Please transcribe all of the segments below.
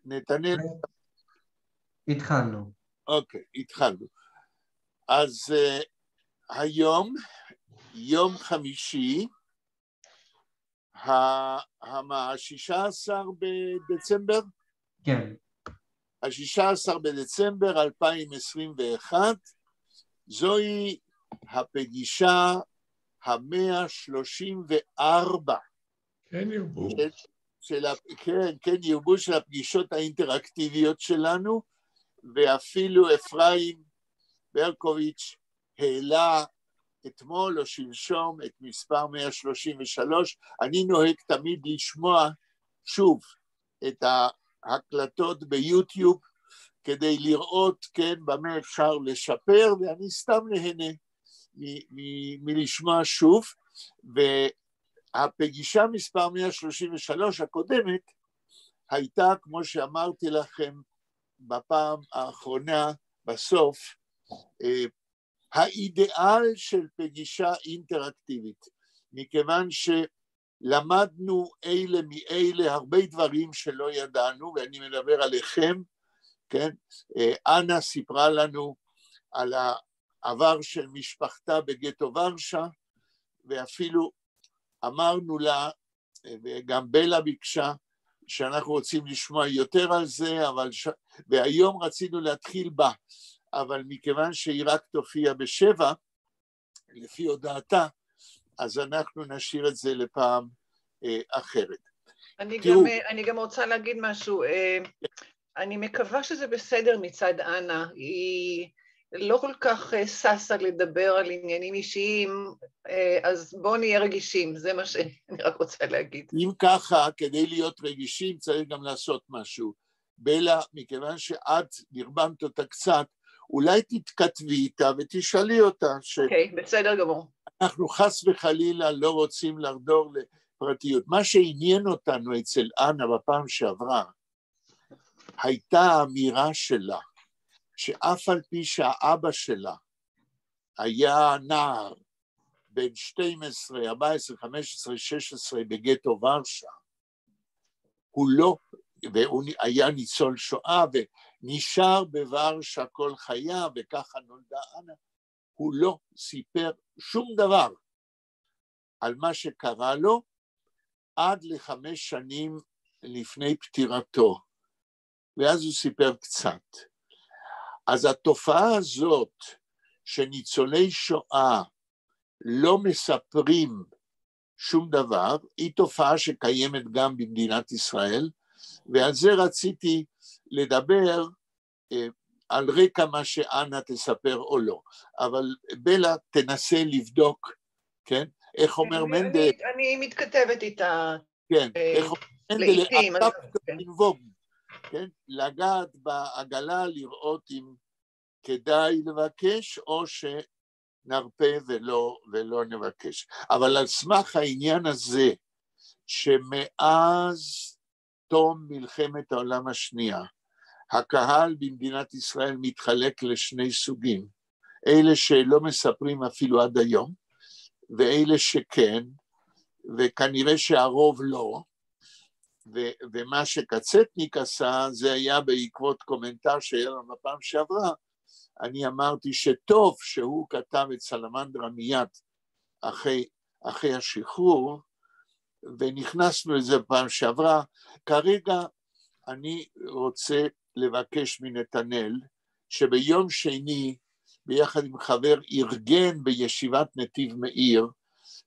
נתנאל. התחלנו. אוקיי, התחלנו. אז היום, יום חמישי, 16 בדצמבר? כן. ה-16 בדצמבר 2021, זוהי הפגישה 134. כן ירבו. כן ירבו של הפגישות האינטראקטיביות שלנו, ואפילו אפרים ברקוביץ' העלה אתמול או שלשום את מספר 133. אני נוהג תמיד לשמוע שוב את ההקלטות ביוטיוב, כדי לראות כן במה אפשר לשפר, ואני סתם נהנה מלשמוע שוב. והפגישה מספר 133 הקודמת הייתה, כמו שאמרתי לכם בפעם האחרונה בסוף, האידיאל של פגישה אינטראקטיבית, מכיוון שלמדנו אלה מאלה הרבה דברים שלא ידענו, ואני מדבר עליכם, כן? אנה סיפרה לנו על העבר של משפחתה בגטו ורשה, ואפילו אמרנו לה, וגם בלה ביקשה, שאנחנו רוצים לשמוע יותר על זה, והיום רצינו להתחיל בה, אבל מכיוון שהיא רק תופיע ב7, לפי הודעתה, אז אנחנו נשאיר את זה לפעם אחרת. אני גם רוצה להגיד משהו, אני מקווה שזה בסדר מצד אנה, היא לא כל כך ססה לדבר על עניינים אישיים, אז בואו נהיה רגישים, זה מה שאני רק רוצה להגיד. אם ככה, כדי להיות רגישים צריך גם לעשות משהו. בלה, מכיוון שאת נרבמת אותה קצת, אולי תתכתבי איתה ותשאלי אותה. אוקיי, בסדר גמור. אנחנו חס וחלילה לא רוצים לחדור לפרטיות. מה שעניין אותנו אצל אנה בפעם שעברה, הייתה האמירה שלה, שאף על פי שהאבא שלה היה נער בין 12, 14, 15, 16 בגטו ורשה, הוא לא, והוא היה ניצול שואה ונשאר בוורשה כל חייו, וככה נולדה אנה, הוא לא סיפר שום דבר על מה שקרה לו עד ל5 שנים לפני פטירתו, ואז הוא סיפר קצת. אז התופעה הזאת שניצולי שואה לא מספרים שום דבר, היא תופעה שקיימת גם במדינת ישראל, ועל זה רציתי לדבר על רקע מה שאנה תספר או לא. אבל בלה תנסה לבדוק, כן? איך אומר מנדל? אני מתכתבת איתה. כן, איך אומר לעתים. מנדל? כן? לגעת בעגלה, לראות אם כדאי לבקש או שנרפה ולא נבקש. אבל על סמך העניין הזה, שמאז תום מלחמת העולם השנייה, הקהל במדינת ישראל מתחלק לשני סוגים, אלה שלא מספרים אפילו עד היום, ואלה שכן, וכנראה שהרוב לא, ומה שקצטניק עשה, זה היה בעקבות קומנטר שהיה לנו בפעם שעברה, אני אמרתי שטוב שהוא כתב את סלמנדרה מיד אחרי השחרור, ונכנסנו לזה בפעם שעברה. כרגע אני רוצה לבקש מנתנאל, שביום שני, ביחד עם חבר, ארגן בישיבת נתיב מאיר,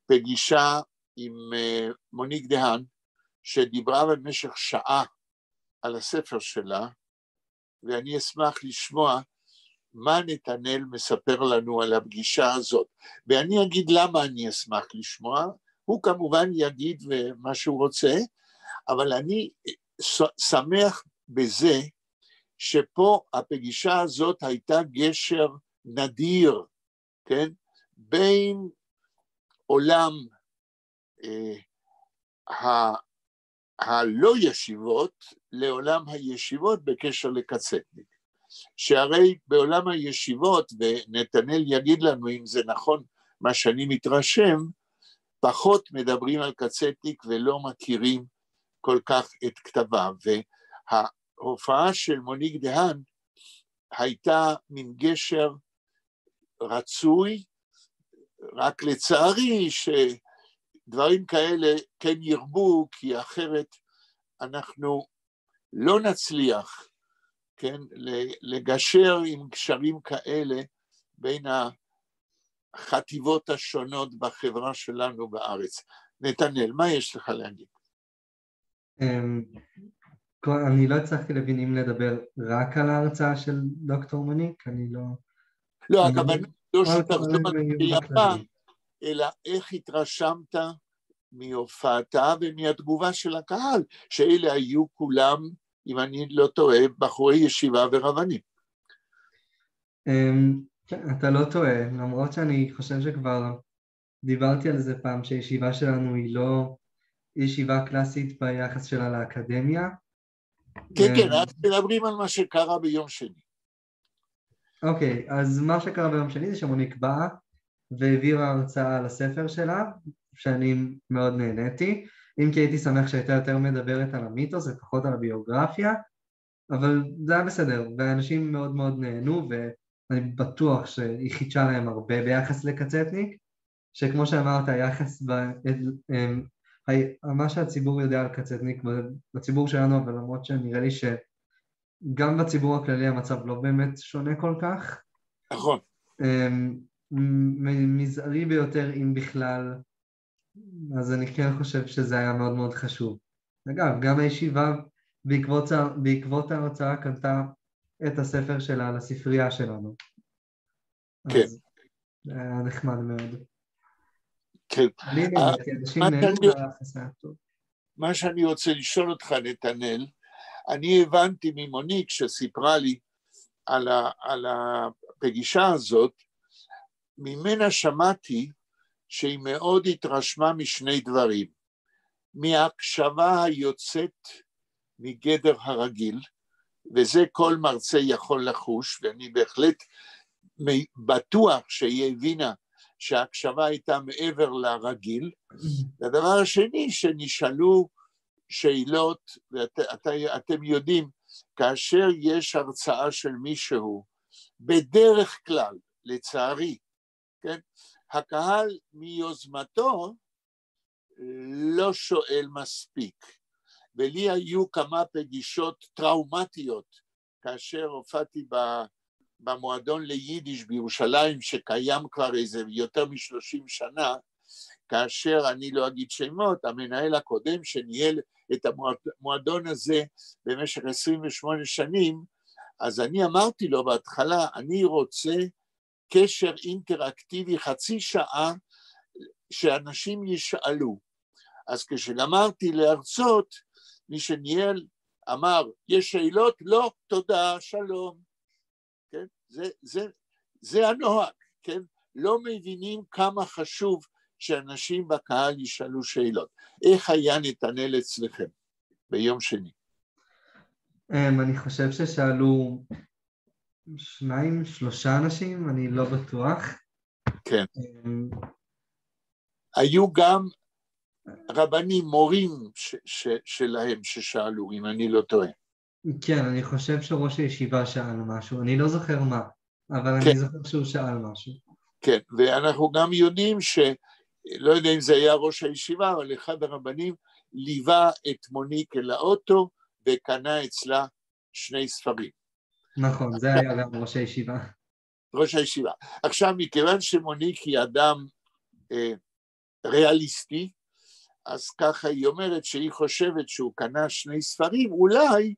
פגישה עם מוניק דהן, שדיברה במשך שעה על הספר שלה, ואני אשמח לשמוע מה נתנאל מספר לנו על הפגישה הזאת. ואני אגיד למה אני אשמח לשמוע, הוא כמובן יגיד מה שהוא רוצה, אבל אני שמח בזה שפה הפגישה הזאת הייתה גשר נדיר, כן? בין עולם הלא ישיבות לעולם הישיבות בקשר לקצטניק. שהרי בעולם הישיבות, ונתנאל יגיד לנו אם זה נכון מה שאני מתרשם, פחות מדברים על קצטניק ולא מכירים כל כך את כתביו, ההופעה של מוניק דהן הייתה מין גשר רצוי, רק לצערי שדברים כאלה כן ירבו, כי אחרת אנחנו לא נצליח, כן, לגשר עם קשרים כאלה בין החטיבות השונות בחברה שלנו בארץ. נתנאל, מה יש לך להגיד? אני לא הצלחתי להבין אם לדבר רק על ההרצאה של דוקטור מוניק, אני לא... לא, הכוונה לא שיפה, אלא איך התרשמת מהופעתה ומהתגובה של הקהל, שאלה היו כולם, אם אני לא טועה, בחורי ישיבה ורבנים. אתה לא טועה, למרות שאני חושב שכבר דיברתי על זה פעם, שהישיבה שלנו היא לא ישיבה קלאסית ביחס שלה לאקדמיה. כן, כן, אנחנו מדברים על מה שקרה ביום שני. אוקיי, אז מה שקרה ביום שני זה שמוניק באה והעבירה הרצאה על הספר שלה, שאני מאוד נהניתי, אם כי הייתי שמח שהייתה יותר מדברת על המיתוס ופחות על הביוגרפיה, אבל זה היה בסדר, ואנשים מאוד מאוד נהנו, ואני בטוח שהיא חידשה להם הרבה ביחס לקצטניק, שכמו שאמרת, היחס, מה שהציבור יודע על קצטניק בציבור שלנו, אבל למרות שנראה לי שגם בציבור הכללי המצב לא באמת שונה כל כך. נכון. מזערי ביותר אם בכלל, אז אני כן חושב שזה היה מאוד מאוד חשוב. אגב, גם הישיבה בעקבות ההרצאה קנתה את הספר שלה לספרייה שלנו. כן. אז זה היה נחמד מאוד. כן. אני נהניתי, אנשים נהנו והיחס היה טוב. מה שאני רוצה לשאול אותך, נתנאל, אני הבנתי ממוניק שסיפרה לי על הפגישה הזאת, ממנה שמעתי שהיא מאוד התרשמה משני דברים, מההקשבה היוצאת מגדר הרגיל, וזה כל מרצה יכול לחוש, ואני בהחלט בטוח שהיא הבינה שההקשבה הייתה מעבר לרגיל. והדבר השני, שנשאלו שאלות, ואתם יודעים, כאשר יש הרצאה של מישהו, בדרך כלל, לצערי, כן, הקהל מיוזמתו לא שואל מספיק, ולי היו כמה פגישות טראומטיות, כאשר הופעתי במועדון ליידיש בירושלים, שקיים כבר איזה יותר מ-30 שנה, כאשר אני לא אגיד שמות, המנהל הקודם שניהל את המועדון הזה במשך 28 שנים, אז אני אמרתי לו בהתחלה, אני רוצה קשר אינטראקטיבי חצי שעה שאנשים ישאלו. אז כשגמרתי להרצות, מי שניהל אמר, יש שאלות? לא, תודה, שלום. כן? זה הנוהג, כן? לא מבינים כמה חשוב שאנשים בקהל ישאלו שאלות. איך היה נתנאל אצלכם ביום שני? אני חושב ששאלו 2-3 אנשים, אני לא בטוח. כן. היו גם רבנים, מורים שלהם ששאלו, אם אני לא טועה. כן, אני חושב שראש הישיבה שאל משהו, אני לא זוכר מה, אבל כן. אני זוכר שהוא שאל משהו. כן, ואנחנו גם יודעים לא יודע אם זה היה ראש הישיבה, אבל אחד הרבנים ליווה את מוניק אל האוטו, וקנה אצלה 2 ספרים. נכון, זה היה גם ראש הישיבה. ראש הישיבה. עכשיו, מכיוון שמוניק היא אדם ריאליסטי, אז ככה היא אומרת שהיא חושבת שהוא קנה 2 ספרים, אולי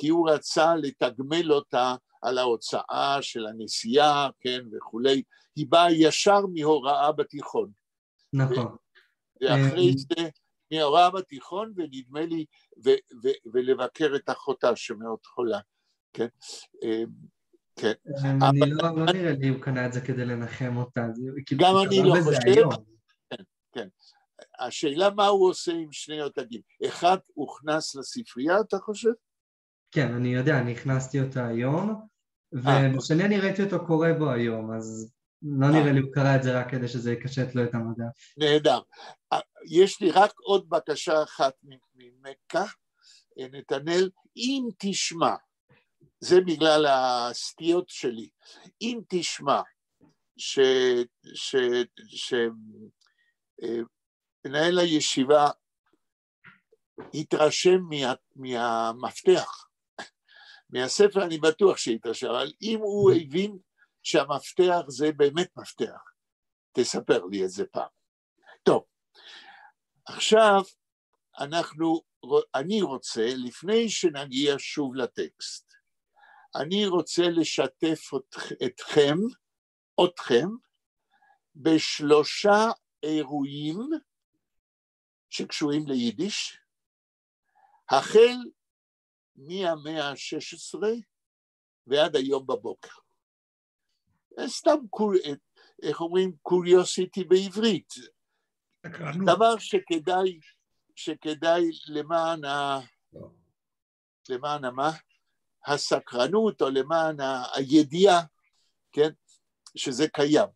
כי הוא רצה לתגמל אותה על ההוצאה של הנסיעה, כן, וכולי. היא באה ישר מהוראה בתיכון. נכון. ואחרי זה, מהוראה בתיכון, ונדמה לי, ולבקר את אחותה שמאוד חולה, כן? כן. אני לא נראה לי הוא קנה את זה כדי לנחם אותה. גם אני לא חושב. כן, כן. השאלה מה הוא עושה עם 2 עותקים. אחד הוכנס לספרייה, אתה חושב? כן, אני יודע, אני הכנסתי אותה היום, ובשני אני ראיתי אותו קורא בו היום, אז לא נראה לי הוא קרא את זה רק כדי שזה יקשט לו את המדף. נהדר. יש לי רק עוד בקשה אחת ממך, נתנאל, אם תשמע, זה בגלל הסטיות שלי, אם תשמע מנהל הישיבה התרשם מהמפתח, מהספר אני בטוח שהתרשם, אבל אם הוא הבין שהמפתח זה באמת מפתח, תספר לי את זה פעם. טוב, עכשיו אני רוצה, לפני שנגיע שוב לטקסט, אני רוצה לשתף אתכם בשלושה אירועים שקשורים ליידיש, החל מהמאה ה-16 ועד היום בבוקר. סתם, איך אומרים, קוריוסיטי בעברית. דבר שכדאי למען הסקרנות או למען הידיעה, כן, שזה קיים.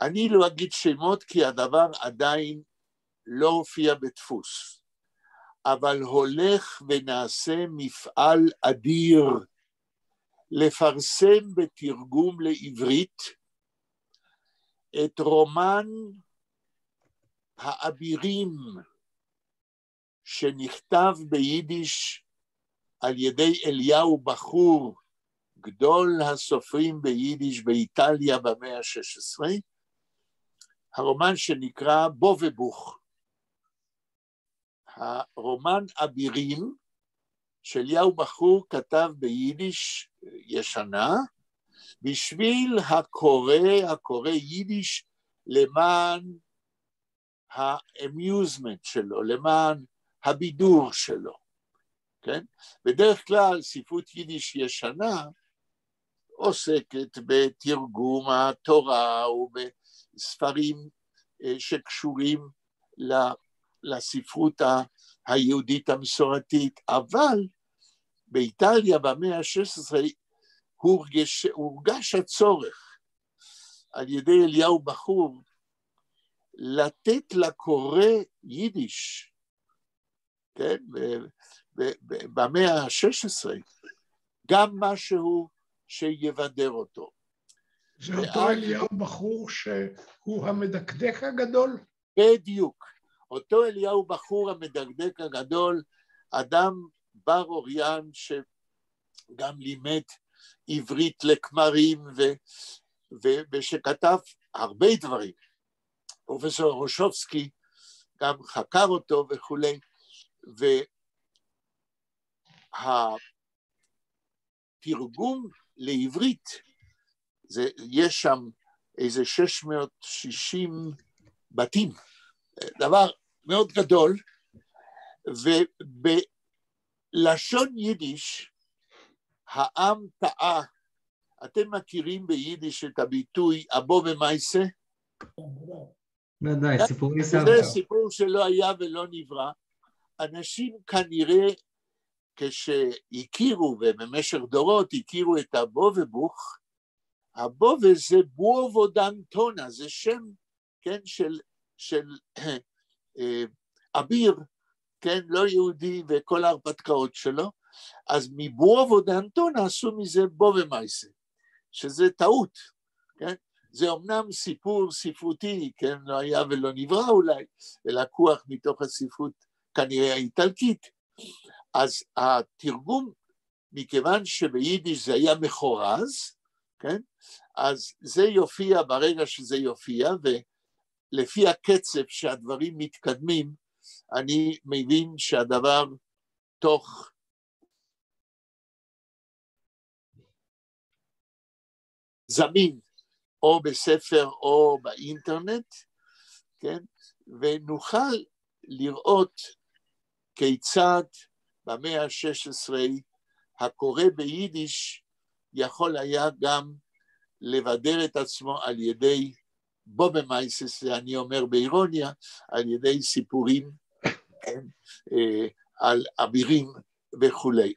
אני לא אגיד שמות כי הדבר עדיין לא הופיע בדפוס, אבל הולך ונעשה מפעל אדיר לפרסם בתרגום לעברית את רומן האבירים שנכתב ביידיש על ידי אליהו בחור, גדול הסופרים ביידיש באיטליה במאה ה-16, הרומן שנקרא בובבוך. הרומן אבירים שאליהו בחור כתב ביידיש ישנה, בשביל הקורא יידיש למען האמיוזמנט שלו, למען הבידור שלו, כן? בדרך כלל ספרות יידיש ישנה עוסקת בתרגום התורה ובספרים שקשורים לספרות היהודית המסורתית, אבל באיטליה במאה ה-16 הורגש הצורך על ידי אליהו בחור לתת לקורא יידיש, כן, במאה ה-16, גם משהו שיבדר אותו. זה אותו אליהו בחור שהוא המדקדק הגדול? בדיוק, אותו אליהו בחור המדקדק הגדול, אדם בר אוריין שגם לימד עברית לכמרים ושכתב הרבה דברים. פרופסור רושובסקי גם חקר אותו וכולי, והתרגום לעברית, יש שם איזה 660 בתים, דבר מאוד גדול, ובלשון יידיש העם טעה. אתם מכירים ביידיש את הביטוי אבו במייסה? ודאי, סיפור ניסה. זה סיפור שלא היה ולא נברא. אנשים כנראה כשהכירו, ובמשך דורות הכירו את הבובבוך, הבובה זה בואבו דנטונה, זה שם, כן, של אביר, כן, לא יהודי וכל ההרפתקאות שלו, אז מבואבו דנטונה עשו מזה בובה מייסה, שזה טעות, כן, זה אומנם סיפור ספרותי, כן, לא היה ולא נברא אולי, ולקוח מתוך הספרות כנראה האיטלקית, אז התרגום, מכיוון שביידיש זה היה מחורז, כן, אז זה יופיע ברגע שזה יופיע, ולפי הקצב שהדברים מתקדמים, אני מבין שהדבר תוך זמין, או בספר או באינטרנט, כן, ונוכל לראות כיצד במאה ה-16 הקורא ביידיש יכול היה גם לבדר את עצמו על ידי בובה מייסס, אני אומר באירוניה, על ידי סיפורים, כן, על אבירים וכולי.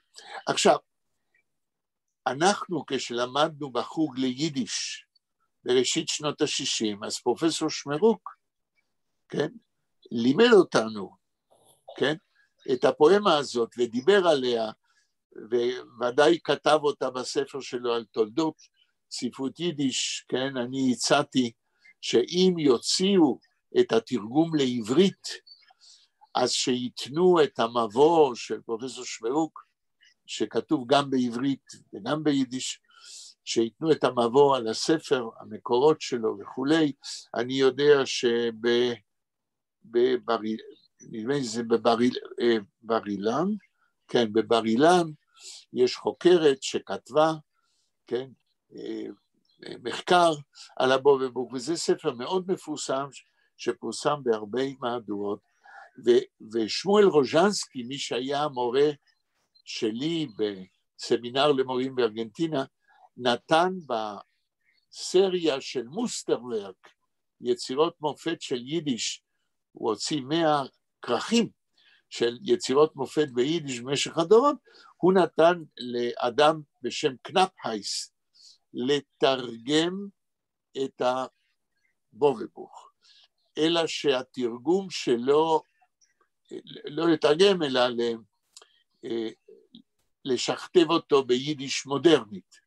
עכשיו, אנחנו כשלמדנו בחוג ליידיש בראשית שנות ה-60, אז פרופסור שמרוק, כן, לימד אותנו, כן, את הפואמה הזאת ודיבר עליה, וודאי כתב אותה בספר שלו על תולדות ספרות יידיש, כן, אני הצעתי שאם יוציאו את התרגום לעברית, אז שיתנו את המבוא של פרופסור שמרוק, שכתוב גם בעברית וגם ביידיש, שיתנו את המבוא על הספר, המקורות שלו וכולי. אני יודע נדמה לי זה בבר אילן, כן, בבר אילן, יש חוקרת שכתבה, כן, מחקר על הבובבוק, וזה ספר מאוד מפורסם, שפורסם בהרבה מהדורות, ושמואל רוז'נסקי, מי שהיה מורה שלי בסמינר למורים בארגנטינה, נתן בסריה של מוסטרוורק, יצירות מופת של יידיש, הוא הוציא 100 כרכים של יצירות מופת ביידיש במשך הדורות, הוא נתן לאדם בשם קנפהייס לתרגם את הבובבוך, אלא שהתרגום שלו, לא לתרגם אלא לשכתב אותו ביידיש מודרנית,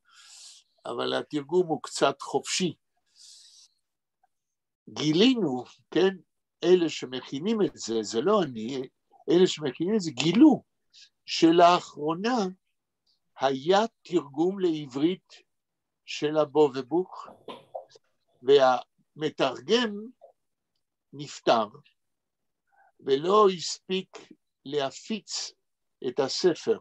אבל התרגום הוא קצת חופשי. גילינו, כן, אלה שמכינים את זה, זה לא אני, אלה שמכינים את זה גילו שלאחרונה היה תרגום לעברית של הבובבוך, והמתרגם נפטר, ולא הספיק להפיץ את הספר,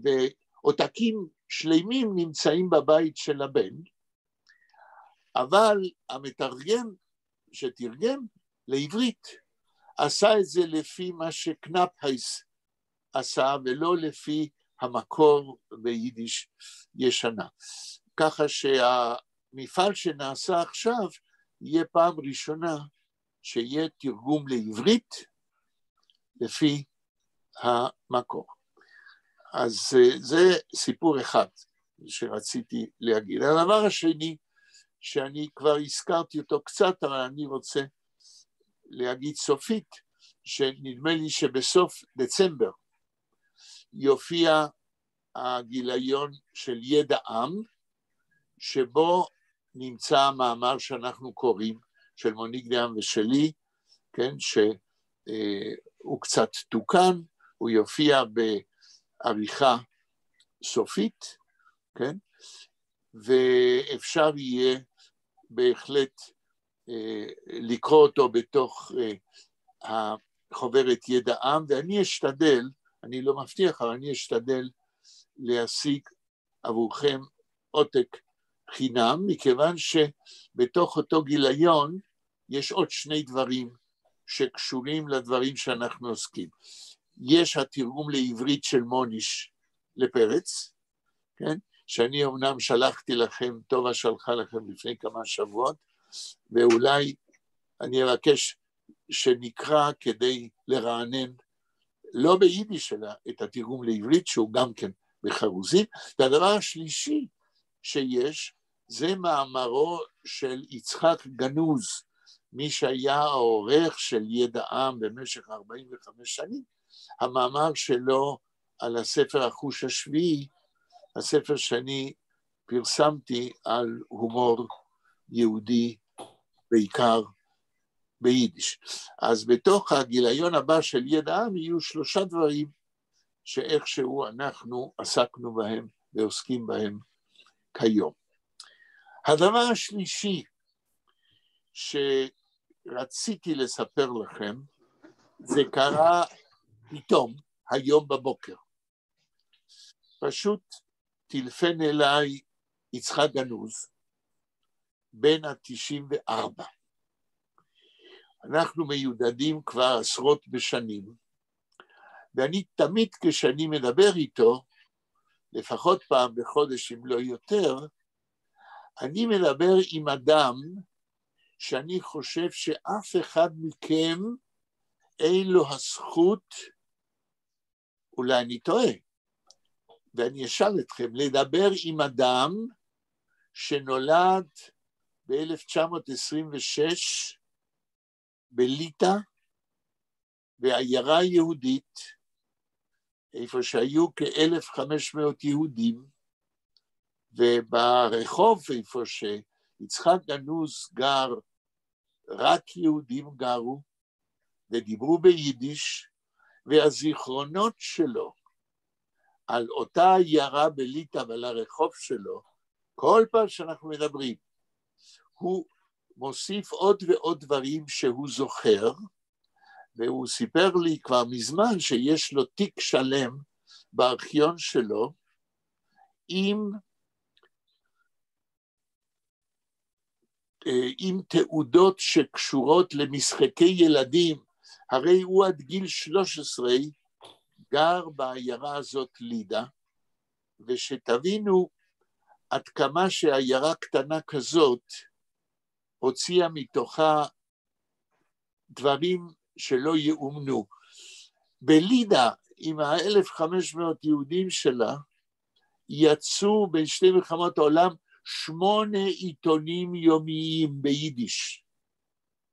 ועותקים שלמים נמצאים בבית של הבן, אבל המתרגם שתרגם לעברית עשה את זה לפי מה שקנפהייס עשה, ולא לפי המקור ביידיש ישנה. ככה שהמפעל שנעשה עכשיו יהיה פעם ראשונה שיהיה תרגום לעברית לפי המקור. אז זה סיפור אחד שרציתי להגיד. הדבר השני, שאני כבר הזכרתי אותו קצת, אבל אני רוצה להגיד סופית, שנדמה לי שבסוף דצמבר יופיע הגיליון של ידע עם, שבו נמצא המאמר שאנחנו קוראים, של מוניק דיין ושלי, כן, שהוא קצת תוקן, הוא יופיע בעריכה סופית, כן, ואפשר יהיה בהחלט לקרוא אותו בתוך החוברת ידע עם, ואני אשתדל, אני לא מבטיח, אבל אני אשתדל להשיג עבורכם עותק חינם, מכיוון שבתוך אותו גיליון יש עוד שני דברים שקשורים לדברים שאנחנו עוסקים. יש התרגום לעברית של מוניש לפרץ, כן? שאני אמנם שלחתי לכם, טובה שלחה לכם לפני כמה שבועות, ואולי אני אבקש שנקרא כדי לרענן, לא ביידיש אלא את התרגום לעברית, שהוא גם כן בחרוזית. והדבר השלישי שיש, זה מאמרו של יצחק גנוז, מי שהיה העורך של ידע עם במשך 45 שנים, המאמר שלו על הספר החוש השביעי, הספר שאני פרסמתי על הומור יהודי בעיקר ביידיש. אז בתוך הגיליון הבא של ידע עם יהיו 3 דברים שאיכשהו אנחנו עסקנו בהם ועוסקים בהם כיום. הדבר השלישי שרציתי לספר לכם, זה קרה פתאום היום בבוקר. פשוט טלפן אליי יצחק גנוז, בן ה-94. אנחנו מיודדים כבר עשרות בשנים, ואני תמיד כשאני מדבר איתו, לפחות פעם בחודש אם לא יותר, אני מדבר עם אדם שאני חושב שאף אחד מכם אין לו הזכות, אולי אני טועה, ואני אשאל אתכם, לדבר עם אדם שנולד ב-1926 בליטא, ועיירה יהודית, איפה שהיו כ-1,500 יהודים, וברחוב איפה שיצחק גנוז גר, רק יהודים גרו, ודיברו ביידיש, והזיכרונות שלו על אותה עיירה בליטא ועל הרחוב שלו, כל פעם שאנחנו מדברים, הוא מוסיף עוד ועוד דברים שהוא זוכר, והוא סיפר לי כבר מזמן שיש לו תיק שלם בארכיון שלו, עם תעודות שקשורות למשחקי ילדים, הרי הוא עד גיל 13 גר בעיירה הזאת לידה, ושתבינו עד כמה שעיירה קטנה כזאת הוציאה מתוכה דברים שלא יאומנו. בלידה, עם ה-1,500 יהודים שלה, יצאו בין שתי מלחמות העולם 8 עיתונים יומיים ביידיש.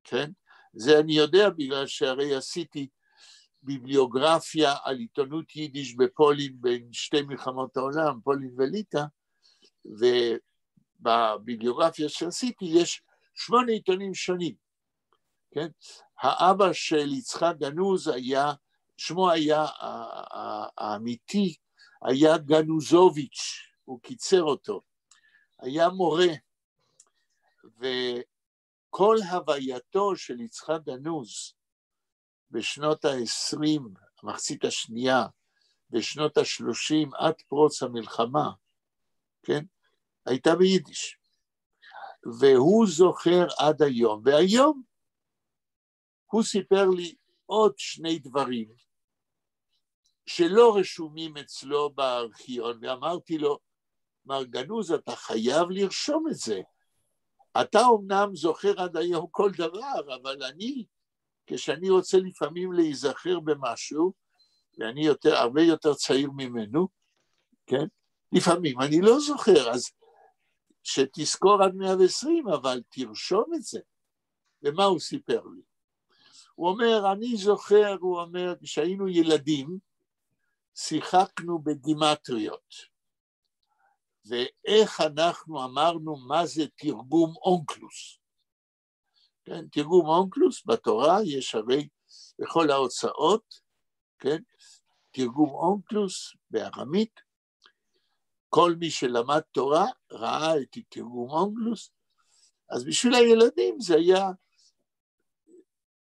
כן? זה אני יודע בגלל שהרי עשיתי ביבליוגרפיה על עיתונות יידיש בפולין בין שתי מלחמות העולם, פולין וליטא, ובביבליוגרפיה שעשיתי יש 8 עיתונים שונים. כן? האבא של יצחק גנוז היה, שמו היה האמיתי, היה גנוזוביץ', הוא קיצר אותו, היה מורה, וכל הווייתו של יצחק גנוז בשנות ה-20, המחצית השנייה, בשנות ה-30 עד פרוץ המלחמה, כן? הייתה ביידיש, והוא זוכר עד היום, והיום הוא סיפר לי עוד 2 דברים שלא רשומים אצלו בארכיון, ואמרתי לו, מר גנוז, אתה חייב לרשום את זה. אתה אומנם זוכר עד היום כל דבר, אבל אני, כשאני רוצה לפעמים להיזכר במשהו, ואני הרבה יותר צעיר ממנו, כן? לפעמים אני לא זוכר, אז שתזכור עד 120, אבל תרשום את זה. ומה הוא סיפר לי? הוא אומר, אני זוכר, הוא אומר, כשהיינו ילדים, שיחקנו בגימטריות, ואיך אנחנו אמרנו מה זה תרגום אונקלוס. כן, תרגום אונקלוס בתורה יש הרי בכל ההוצאות, כן, תרגום אונקלוס בארמית, כל מי שלמד תורה ראה את תרגום אונקלוס, אז בשביל הילדים זה היה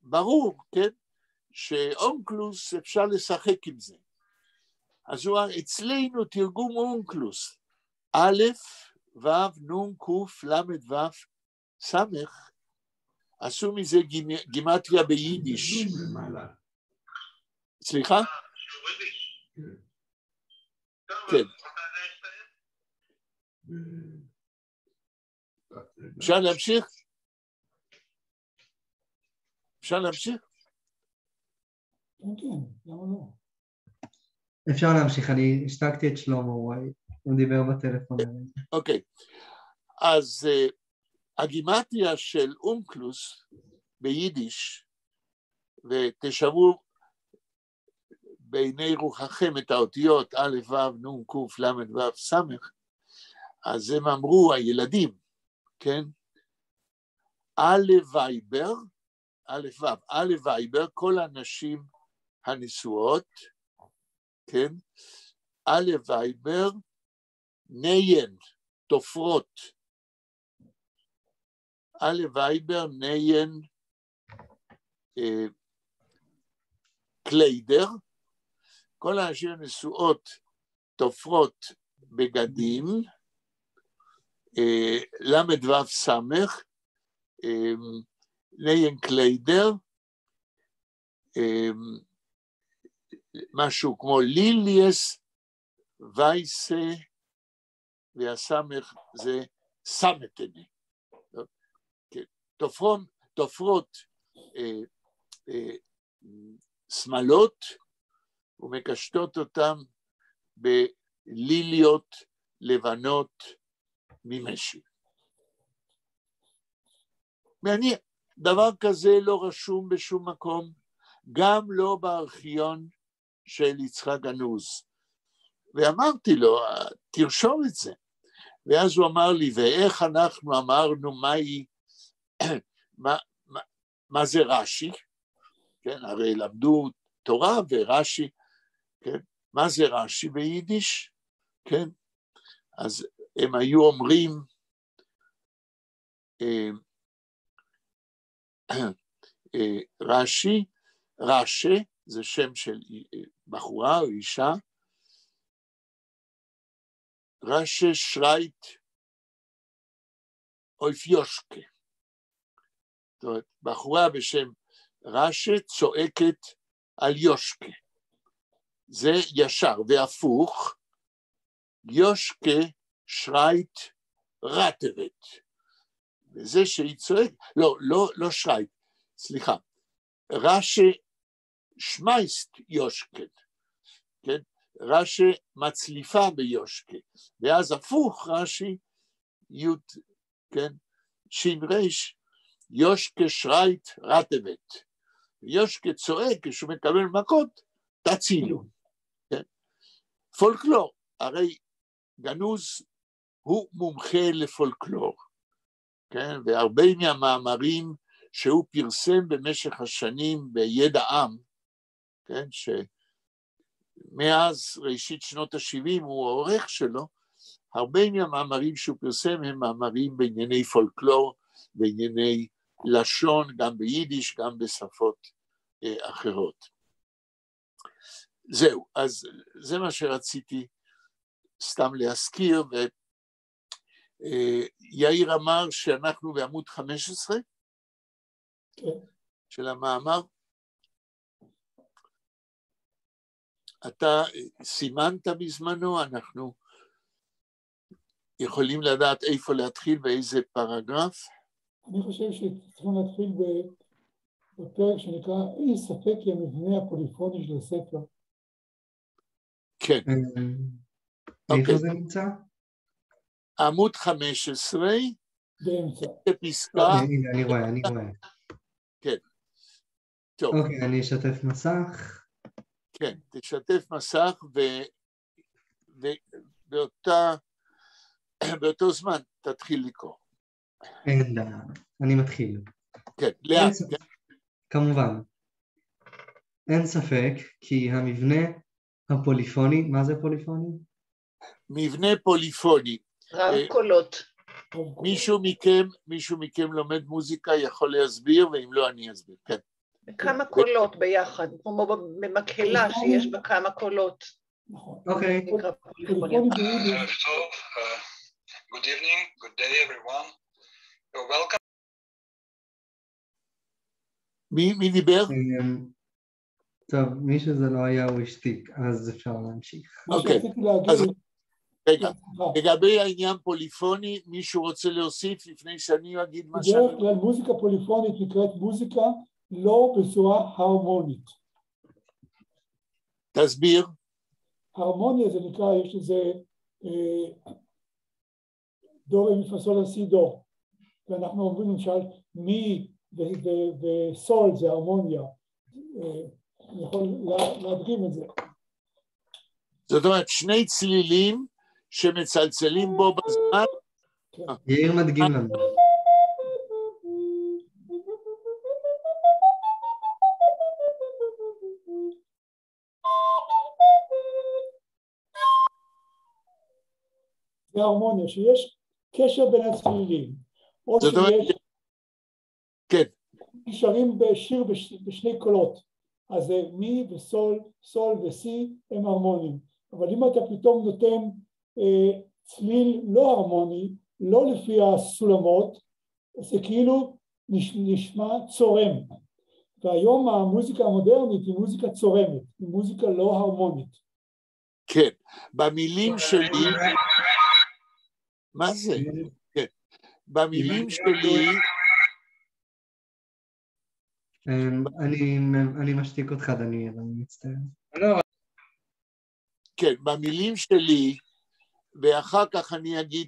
ברור, כן, שאונקלוס אפשר לשחק עם זה. אז הוא אמר, אצלנו תרגום אונקלוס, א', ו', נ', ק', ל', ו', ס', עשו מזה גימטריה ביידיש. סליחה? כן. אפשר להמשיך? אפשר להמשיך? כן, למה לא? אפשר להמשיך, אני השתקתי את שלמה, הוא דיבר בטלפון. אוקיי, אז הגימטריה של אונקלוס ביידיש, ותשבו בעיני רוחכם את האותיות א', ו', נ', ק', ל', ו', ס', אז הם אמרו הילדים, כן? א' וייבר, א' ו', א' וייבר, כל הנשים הנשואות, כן? א' וייבר, ניין, תופרות. א' וייבר, ניין, קליידר, כל האנשים הנשואות תופרות בגדים, למד ו' סמך, ניין קליידר, משהו כמו ליליאס, וייסה, והסמך זה סמטני. תופרות שמלות, ומקשטות אותם בליליות לבנות ממשי. מעניין, דבר כזה לא רשום בשום מקום, גם לא בארכיון של יצחק גנוז. ואמרתי לו, תרשום את זה. ואז הוא אמר לי, ואיך אנחנו אמרנו מה זה רש"י? כן, הרי למדו תורה ורש"י, כן? מה זה רש"י ביידיש? כן? אז הם היו אומרים, רש"י, רש"י, זה שם של בחורה או אישה, רש"י שרייט אויף יושקה. זאת אומרת, בחורה בשם רש"י צועקת על יושקה. זה ישר, והפוך, יושקה שרייט רטבת. וזה שהיא צועקת, לא שרייט, סליחה, רש"י שמייסט יושקת, כן? רש"י מצליפה ביושקה, ואז הפוך רש"י יוד, כן? שין ריש, יושקה שרייט רטבת. יושקה צועק כשהוא מקבל מכות, תצילו. כן? פולקלור, הרי גנוז הוא מומחה לפולקלור, כן? והרבה מהמאמרים שהוא פרסם במשך השנים בידע עם, כן? שמאז ראשית שנות ה-70 הוא העורך שלו, הרבה מהמאמרים שהוא פרסם הם מאמרים בענייני פולקלור, בענייני לשון, גם ביידיש, גם בשפות אחרות. זהו, אז זה מה שרציתי סתם להזכיר, ויאיר אמר שאנחנו בעמוד 15 של המאמר. אתה סימנת בזמנו, אנחנו יכולים לדעת איפה להתחיל, באיזה פרגרף? אני חושב שצריכים להתחיל בפרק שנקרא אין ספק כי המבנה הפוליפוני של הספר. כן. איפה זה נמצא? עמוד 15. באמצע. בפסקה. הנה, אני רואה. כן. טוב. אוקיי, אני אשתף מסך. כן, תשתף מסך ובאותו זמן תתחיל לקרוא. אין דעה, אני מתחיל. כן, לאט. כמובן. אין ספק כי המבנה הפוליפוני, מה זה פוליפוני? מבנה פוליפוני. רב קולות. מישהו מכם לומד מוזיקה יכול להסביר, ואם לא אני אסביר. כן. כמה קולות ביחד, כמו במקהלה שיש בה כמה קולות. אוקיי. פוליפוני ביידיש. Good evening, good day everyone. You're welcome. מי דיבר? טוב, מי שזה לא היה הוא השתיק, אז אפשר להמשיך. אוקיי, אז רגע, לגבי העניין פוליפוני, מישהו רוצה להוסיף לפני שאני אגיד מה שאני... בדרך כלל מוזיקה פוליפונית נקראת מוזיקה לא בצורה הרמונית. תסביר. הרמוניה זה נקרא, יש לזה דו רמי פא סול לה סי דו, ואנחנו אומרים למשל מי וסול זה הרמוניה, אני יכול להדגים את זה. זאת אומרת שני צלילים שמצלצלים בו בזמן. יאיר מדגים לנו. זה הרמוניה, שיש קשר בין הצלילים, או שיש נשארים בשיר בשני קולות, אז זה מי וסול, סול וסי הם הרמונים, אבל אם אתה פתאום נותן צליל לא הרמוני, לא לפי הסולמות, זה כאילו נשמע צורם, והיום המוזיקה המודרנית היא מוזיקה צורמת, היא מוזיקה לא הרמונית. כן, במילים שלי, מה זה? כן, במילים שלי, אני משתיק אותך דניאל, אני מצטער. כן, במילים שלי, ואחר כך אני אגיד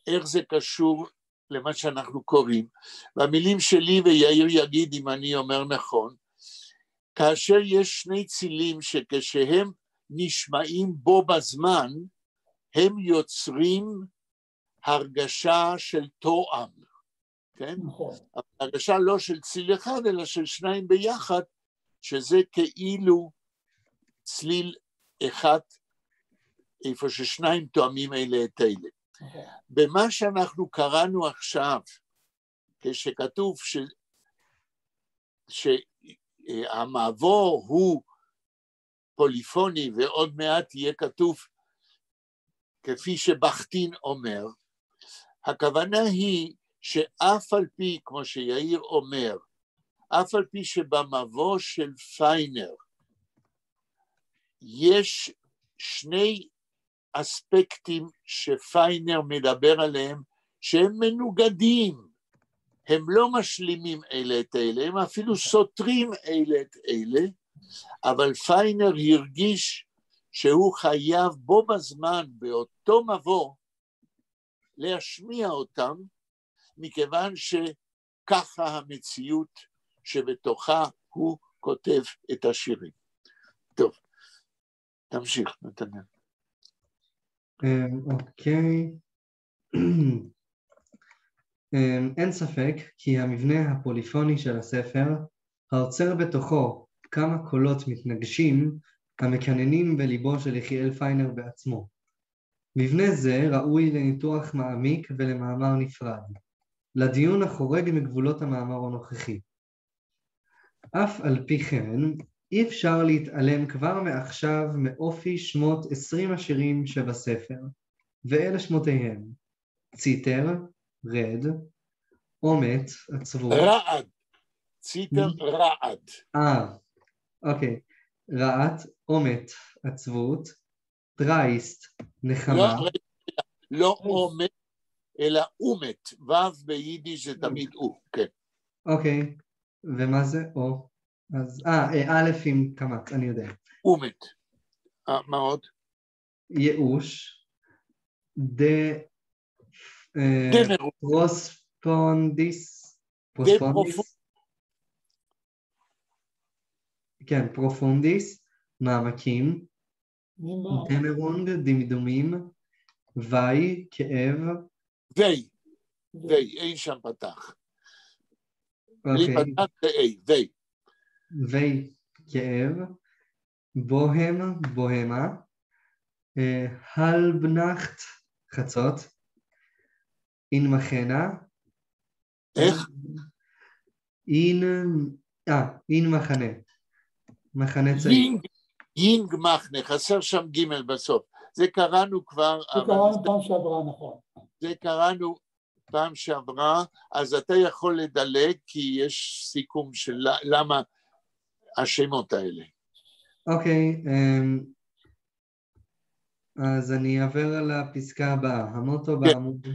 איך זה קשור למה שאנחנו קוראים, במילים שלי ויאיר יגיד אם אני אומר נכון, כאשר יש שני צילים שכשהם נשמעים בו בזמן, הם יוצרים הרגשה של תואם, כן? נכון. הרגשה לא של ציל אחד, אלא של שניים ביחד, שזה כאילו צליל אחד, איפה ששניים תואמים אלה את אלה. נכון. במה שאנחנו קראנו עכשיו, כשכתוב שהמעבור הוא פוליפוני, ועוד מעט יהיה כתוב, כפי שבחתין אומר, הכוונה היא שאף על פי, כמו שיאיר אומר, אף על פי שבמבוא של פיינר, יש שני אספקטים שפיינר מדבר עליהם, שהם מנוגדים, הם לא משלימים אלה את אלה, הם אפילו סותרים אלה את אלה, אבל פיינר הרגיש שהוא חייב בו בזמן, באותו מבוא, להשמיע אותם, מכיוון שככה המציאות שבתוכה הוא כותב את השירים. טוב, תמשיך, נתנאל. אוקיי. אין ספק כי המבנה הפוליפוני של הספר האוצר בתוכו כמה קולות מתנגשים המקננים בליבו של יחיאל פיינר בעצמו. מבנה זה ראוי לניתוח מעמיק ולמאמר נפרד, לדיון החורג מגבולות המאמר הנוכחי. אף על פי כן, אי אפשר להתעלם כבר מעכשיו מאופי שמות 20 השירים שבספר, ואלה שמותיהם: ציטר, רד, אומץ, עצבות. רעד, ציטר רעד. אוקיי. רעת, אומץ, עצבות, דרייסט, נחמה. לא אומץ, אלא אומת. ו' ביידיש זה תמיד הוא, כן. אוקיי. ומה זה? או. אז, א' עם קמץ, אני יודע. אומת. מה עוד? ייאוש. פרוספונדיס. כן, פרופונדיס, מעמקים. דמרונג, דמדומים. וי, כאב. אי שם פתח. בלי פתח זה אי, וי, כאב. בוהם, בוהמה. הלבנחט, חצות. אין מחנה. איך? אין מחנה. מחנה צעיר. יינג מחנה, חסר שם ג' בסוף. זה קראנו כבר. זה קראנו פעם שעברה, נכון. זה קראנו פעם שעברה, אז אתה יכול לדלג, כי יש סיכום של למה השמות האלה. אוקיי, אז אני אעבר על הפסקה הבאה, המוטו בעמוד.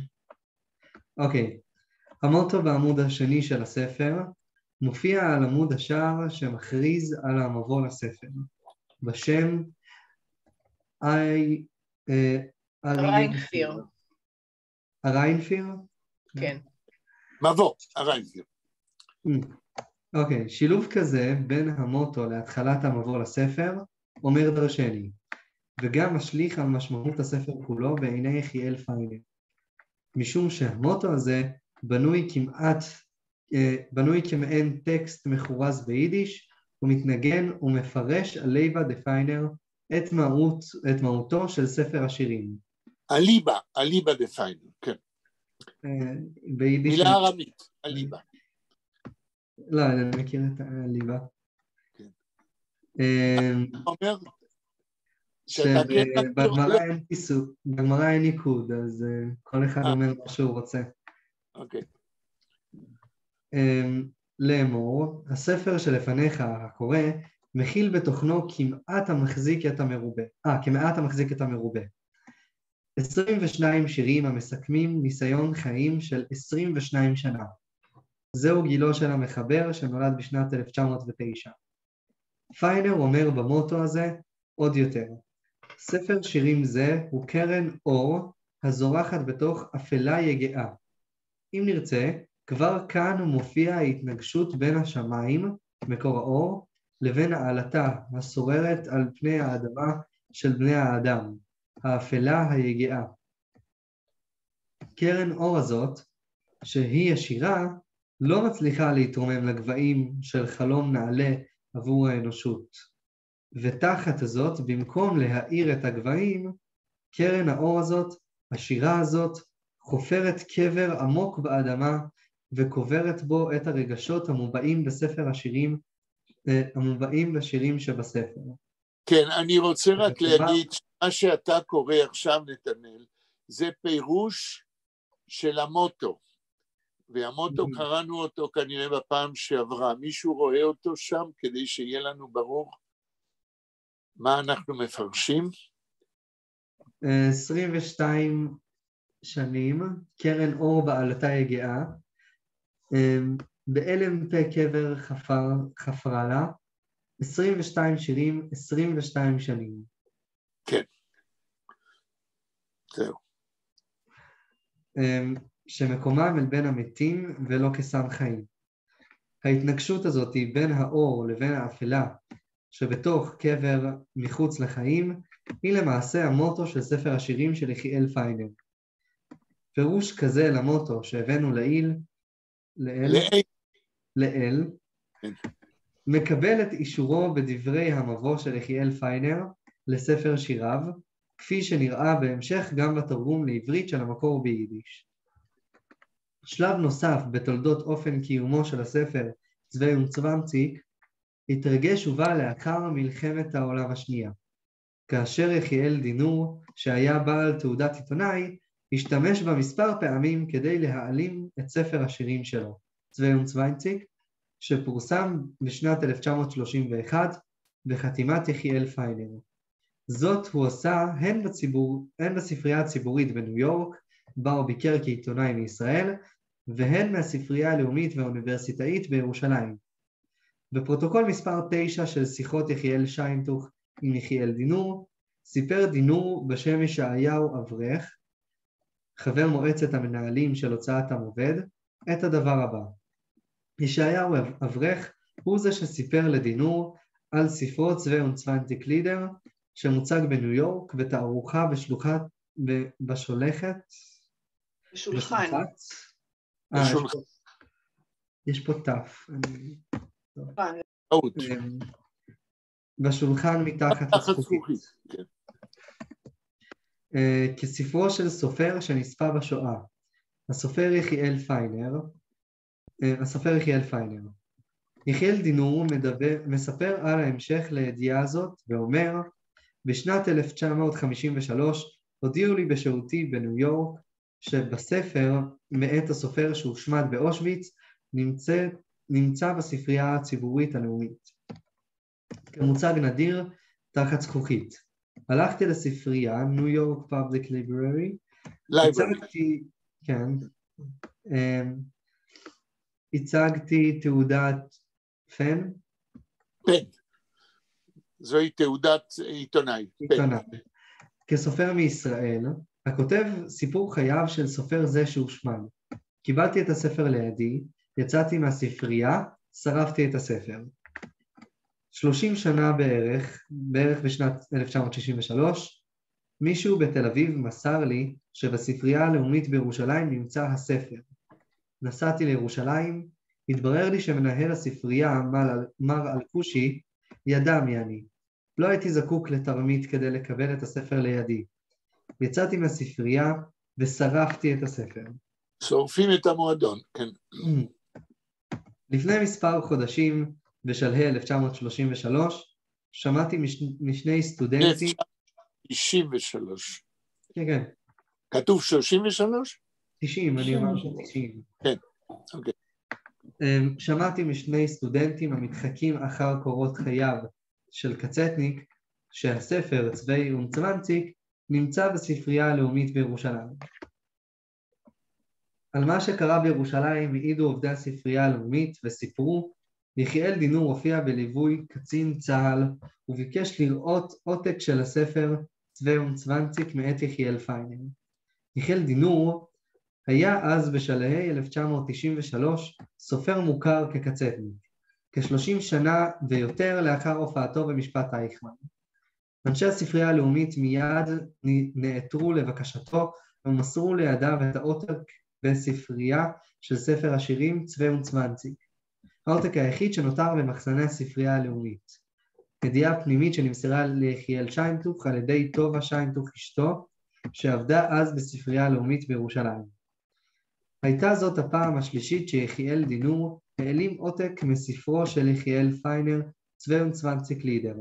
אוקיי, המוטו בעמוד השני של הספר מופיע על עמוד השער שמכריז על המבוא לספר, בשם ריינפיר. הריינפיר? כן. מבוא, הריינפיר. אוקיי, שילוב כזה בין המוטו להתחלת המבוא לספר אומר דרשני, וגם משליך על משמעות הספר כולו בעיני יחיאל פיינר. משום שהמוטו הזה בנוי כמעין טקסט מחורז ביידיש, ומתנגן ומפרש על ליבה דה פיינר את מהותו של ספר השירים. אליבה דה פיינר, כן. ביידיש... מילה ארמית, אליבה. לא, אני מכיר את הליבה. כן. אומר... בגמרא אין ניקוד, אז כל אחד אומר מה שהוא רוצה. אוקיי. לאמור, הספר שלפניך הקורא מכיל בתוכנו כמעט המחזיק את המרובה. 22 שירים המסכמים ניסיון חיים של 22 שנה. זהו גילו של המחבר שנולד בשנת 1909. פיינר אומר במוטו הזה עוד יותר. ספר שירים זה הוא קרן אור הזורחת בתוך אפלה יגעה. אם נרצה, כבר כאן מופיע ההתנגשות בין השמיים, מקור האור, לבין העלתה השוררת על פני האדמה של בני האדם, האפלה היגעה. קרן אור הזאת, שהיא השירה, לא מצליחה להתרומם לגבהים של חלום נעלה עבור האנושות. ותחת הזאת, במקום להאיר את הגבהים, קרן האור הזאת, השירה הזאת, חופרת קבר עמוק באדמה, וקוברת בו את הרגשות המובעים בספר השירים, המובעים בשירים שבספר. כן, אני רוצה רק להגיד, מה שאתה קורא עכשיו, נתנאל, זה פירוש של המוטו, והמוטו קראנו אותו כנראה בפעם שעברה. מישהו רואה אותו שם כדי שיהיה לנו ברור מה אנחנו מפרשים? 22 שנים, קרן אור בעלתה יגעה, באלם פה קבר חפרה לה, 22 שירים, 22 שנים. כן. זהו. שמקומם אל בין המתים ולא כסם חיים. ההתנגשות הזאת בין האור לבין האפלה שבתוך קבר מחוץ לחיים היא למעשה המוטו של ספר השירים של יחיאל פיינר. פירוש כזה למוטו שהבאנו לאל מקבל את אישורו בדברי המבוא של יחיאל פיינר לספר שיריו, כפי שנראה בהמשך גם בתרגום לעברית של המקור ביידיש. שלב נוסף בתולדות אופן קיומו של הספר צבי וצוונציק התרגש ובא לאחר מלחמת העולם השנייה, כאשר יחיאל דינור, שהיה בעל תעודת עיתונאי, השתמש בה מספר פעמים כדי להעלים את ספר השירים שלו, צבי וצוונציק, שפורסם בשנת 1931 בחתימת יחיאל פיינר. זאת הוא עשה הן בספרייה הציבורית בניו יורק, בה הוא ביקר כעיתונאי מישראל, והן מהספרייה הלאומית והאוניברסיטאית בירושלים. בפרוטוקול מספר 9 של שיחות יחיאל שיינטוך עם יחיאל דינור, סיפר דינור בשם ישעיהו אברך, חבר מועצת המנהלים של הוצאת עם עובד, את הדבר הבא. ישעיהו אברך הוא זה שסיפר לדינור על ספרו צבי וצוונציק לידר, שמוצג בניו יורק בתערוכה בשולחן. יש פה תף. בשולחן מתחת לזכוכית. כספרו של סופר שנספה בשואה. הסופר יחיאל פיינר. יחיאל דינור מספר על ההמשך לידיעה הזאת ואומר, בשנת 1953 הודיעו לי בשירותי בניו יורק שבספר מאת הסופר שהושמד באושוויץ נמצא בספרייה הציבורית הלאומית. כמוצג נדיר תחת זכוכית. הלכתי לספרייה, ניו יורק פאבליק ליבררי, הצגתי תעודת פן. זוהי תעודת עיתונאי. כסופר מישראל, הכותב סיפור חייו של סופר זה שהושמד. קיבלתי את הספר לידי, יצאתי מהספרייה, שרפתי את הספר. 30 שנה בערך בשנת 1963, מישהו בתל אביב מסר לי שבספרייה הלאומית בירושלים נמצא הספר. נסעתי לירושלים, התברר לי שמנהל הספרייה, מר אלקושי, ידע מי אני. לא הייתי זקוק לתרמית כדי לקבל את הספר לידי. יצאתי מהספרייה ושרפתי את הספר. שורפים את המועדון, כן. לפני מספר חודשים, בשלהי 1933, שמעתי משני סטודנטים... 93. כן. כתוב 33? 90, אני אמרתי 90. כן, אוקיי. שמעתי משני סטודנטים המתחקים אחר קורות חייו של קצטניק, שהספר צבי וצוונציק נמצא בספרייה הלאומית בירושלים. על מה שקרה בירושלים העידו עובדי הספרייה הלאומית וסיפרו, יחיאל דינור הופיע בליווי קצין צה"ל וביקש לראות עותק של הספר צבי וצוונציק מאת יחיאל פיינר. יחיאל דינור היה אז בשלהי 1993 סופר מוכר כקצטניק. כ-30 שנה ויותר לאחר הופעתו במשפט אייכמן. אנשי הספרייה הלאומית מיד נעתרו לבקשתו ומסרו לידיו את העותק בספרייה של ספר השירים 22. העותק היחיד שנותר במחסני הספרייה הלאומית. ידיעה פנימית שנמסרה ליחיאל שיינטוך על ידי טובה שיינטוך אשתו, שעבדה אז בספרייה הלאומית בירושלים. הייתה זאת הפעם השלישית שיחיאל דינור העלים עותק מספרו של יחיאל פיינר 22 לידר.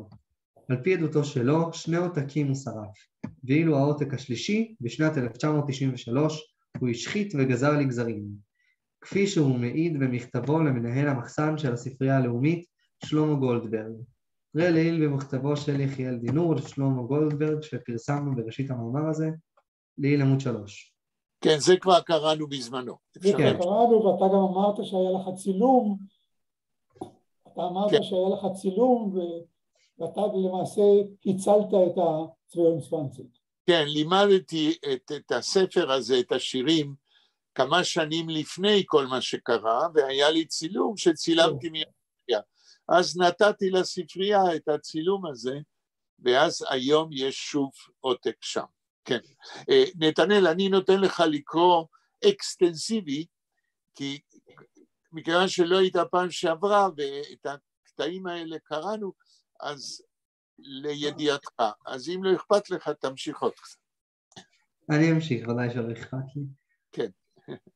על פי עדותו שלו, 2 עותקים הוא שרף, ואילו העותק השלישי, בשנת 1993, הוא השחית וגזר לגזרים, כפי שהוא מעיד במכתבו למנהל המחסן של הספרייה הלאומית, שלמה גולדברג. ראה לעיל במכתבו של יחיאל דינור לשלמה גולדברג, שפרסמנו בראשית המאמר הזה, לעיל עמוד 3. כן, זה כבר קראנו בזמנו. זה כבר קראנו, ואתה גם אמרת שהיה לך צילום, ואתה למעשה הצלת את ה-22. כן, לימדתי את הספר הזה, את השירים, כמה שנים לפני כל מה שקרה, והיה לי צילום שצילמתי מהספרייה. אז נתתי לספרייה את הצילום הזה, ואז היום יש שוב עותק שם. כן. נתנאל, אני נותן לך לקרוא אקסטנסיבי, כי מכיוון שלא הייתה פעם שעברה, ואת הקטעים האלה קראנו, אז לידיעתך. אז אם לא אכפת לך, תמשיך עוד קצת. אני אמשיך, ודאי שלא אכפת לי. כן.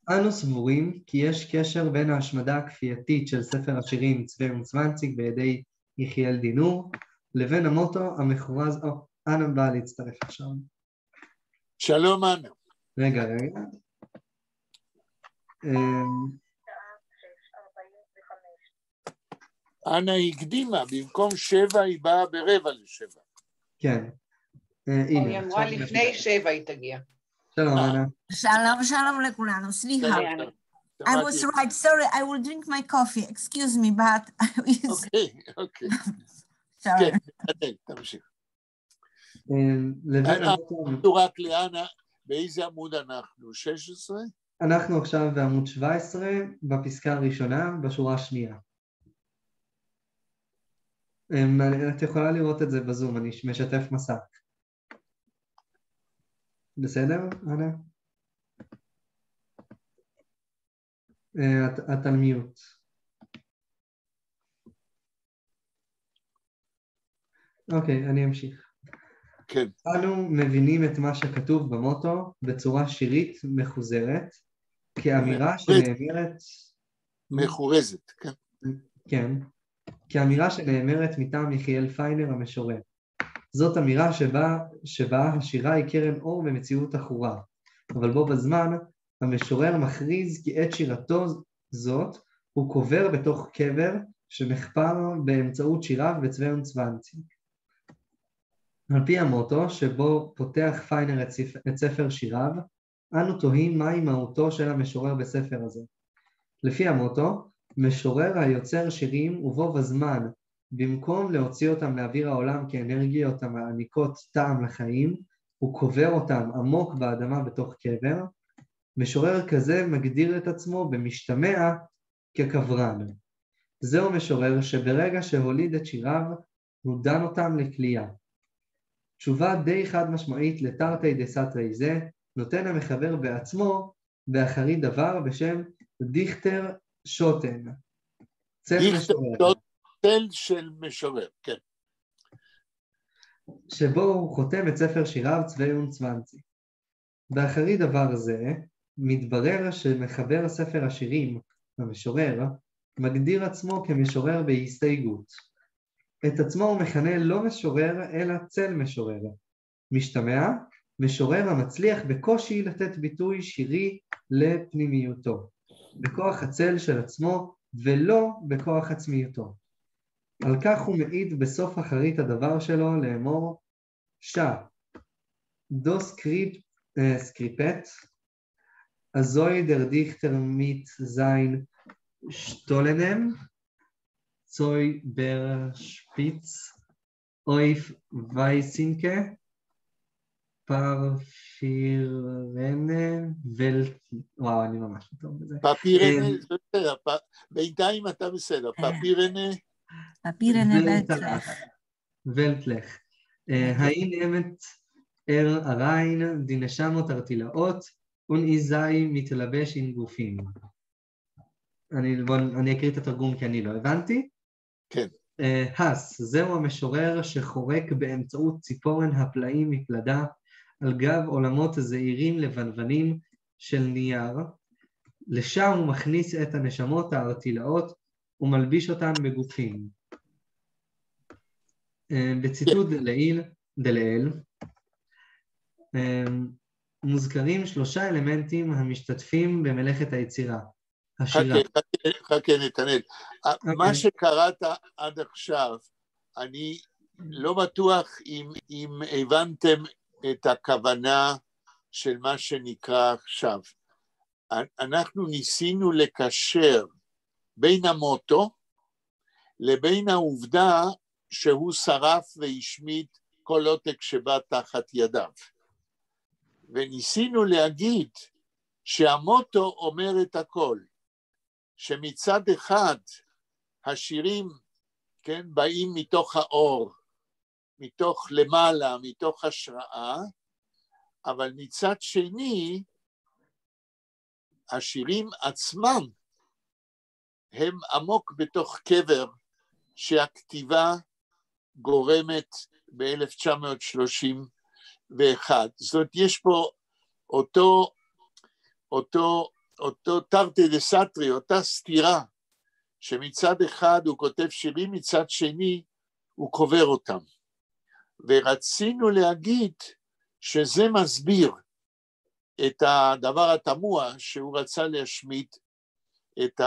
אנו סבורים כי יש קשר בין ההשמדה הכפייתית של ספר השירים 22 בידי יחיאל דינור, לבין המוטו המכורז, אנה באה להצטרף עכשיו. שלום אנה. רגע. אנה הקדימה, במקום 7 היא באה ב6:45. כן. היא אמרה לפני 7 היא תגיע. שלום אנה. שלום לכולנו, סליחה. I was right, sorry, I will drink my coffee, excuse me, but... אוקיי. Sorry. כן, תמשיך. רק לאנה, באיזה עמוד אנחנו? 16? אנחנו עכשיו בעמוד 17, בפסקה הראשונה, בשורה השנייה. את יכולה לראות את זה בזום, אני משתף מסך. בסדר, אנה? את על מיוט. אוקיי, אני אמשיך. כן. אנו מבינים את מה שכתוב במוטו בצורה שירית מחוזרת, כאמירה שנאמרת... מחורזת, כן. כן, כאמירה שנאמרת מטעם יחיאל פיינר המשורר. זאת אמירה שבה השירה היא קרן אור במציאות אחורה, אבל בו בזמן המשורר מכריז כי את שירתו זאת הוא קובר בתוך קבר שנחפר באמצעות שיריו ב22. על פי המוטו שבו פותח פיינר את ספר שיריו, אנו תוהים מהי מהותו של המשורר בספר הזה. לפי המוטו, משורר היוצר שירים ובו בזמן, במקום להוציא אותם לאוויר העולם כאנרגיות המעניקות טעם לחיים, הוא קובר אותם עמוק באדמה בתוך קבר. משורר כזה מגדיר את עצמו במשתמע כקברן. זהו משורר שברגע שהוליד את שיריו, הוא דן אותם לכלייה. תשובה די חד משמעית לתרתי דסתרי זה, נותן המחבר בעצמו באחרית דבר בשם דיכטר שוטן. צל משורר. צל של משורר, כן. שבו הוא חותם את ספר שיריו 22. באחרית דבר זה, מתברר שמחבר ספר השירים, המשורר, מגדיר עצמו כמשורר בהסתייגות. את עצמו הוא מכנה לא משורר, אלא צל משורר. משתמע, משורר המצליח בקושי לתת ביטוי שירי לפנימיותו, בכוח הצל של עצמו ולא בכוח עצמיותו. על כך הוא מעיד בסוף אחרית הדבר שלו לאמור, דו סקריפט, אזוי דר דיכטר מיט זין שטולנם, צוי בר שפיץ, אויף וייסינקה, פרפירנה וואו, אני ממש לא טוב בזה. פפירנה, בינתיים אתה בסדר, פפירנה. פפירנה ולטלך. ולטלך. האין אמת אריין דינשמות ארטילאות, אונאיזאי מתלבש עם גופים. אני אקריא את התרגום כי אני לא הבנתי. כן. הס, זהו המשורר שחורק באמצעות ציפורן הפלאים מפלדה, על גב עולמות זעירים לבנוונים של נייר, לשם הוא מכניס את הנשמות הארטילאות ומלביש אותן בגופים. בציטוט דלעיל, מוזכרים 3 אלמנטים המשתתפים במלאכת היצירה. השירה. חכה נתנאל. מה שקראת עד עכשיו, אני לא בטוח אם הבנתם את הכוונה של מה שנקרא עכשיו. אנחנו ניסינו לקשר בין המוטו לבין העובדה שהוא שרף והשמיד כל עותק שבא תחת ידיו. וניסינו להגיד שהמוטו אומר את הכל, שמצד אחד השירים, כן, באים מתוך האור, מתוך למעלה, מתוך השראה, אבל מצד שני, השירים עצמם הם עמוק בתוך קבר שהכתיבה גורמת ב-1931. זאת יש פה אותו תרתי דסתרי, אותה סתירה, שמצד אחד הוא כותב שירים, מצד שני הוא קובר אותם. ורצינו להגיד שזה מסביר את הדבר התמוה שהוא רצה להשמיט את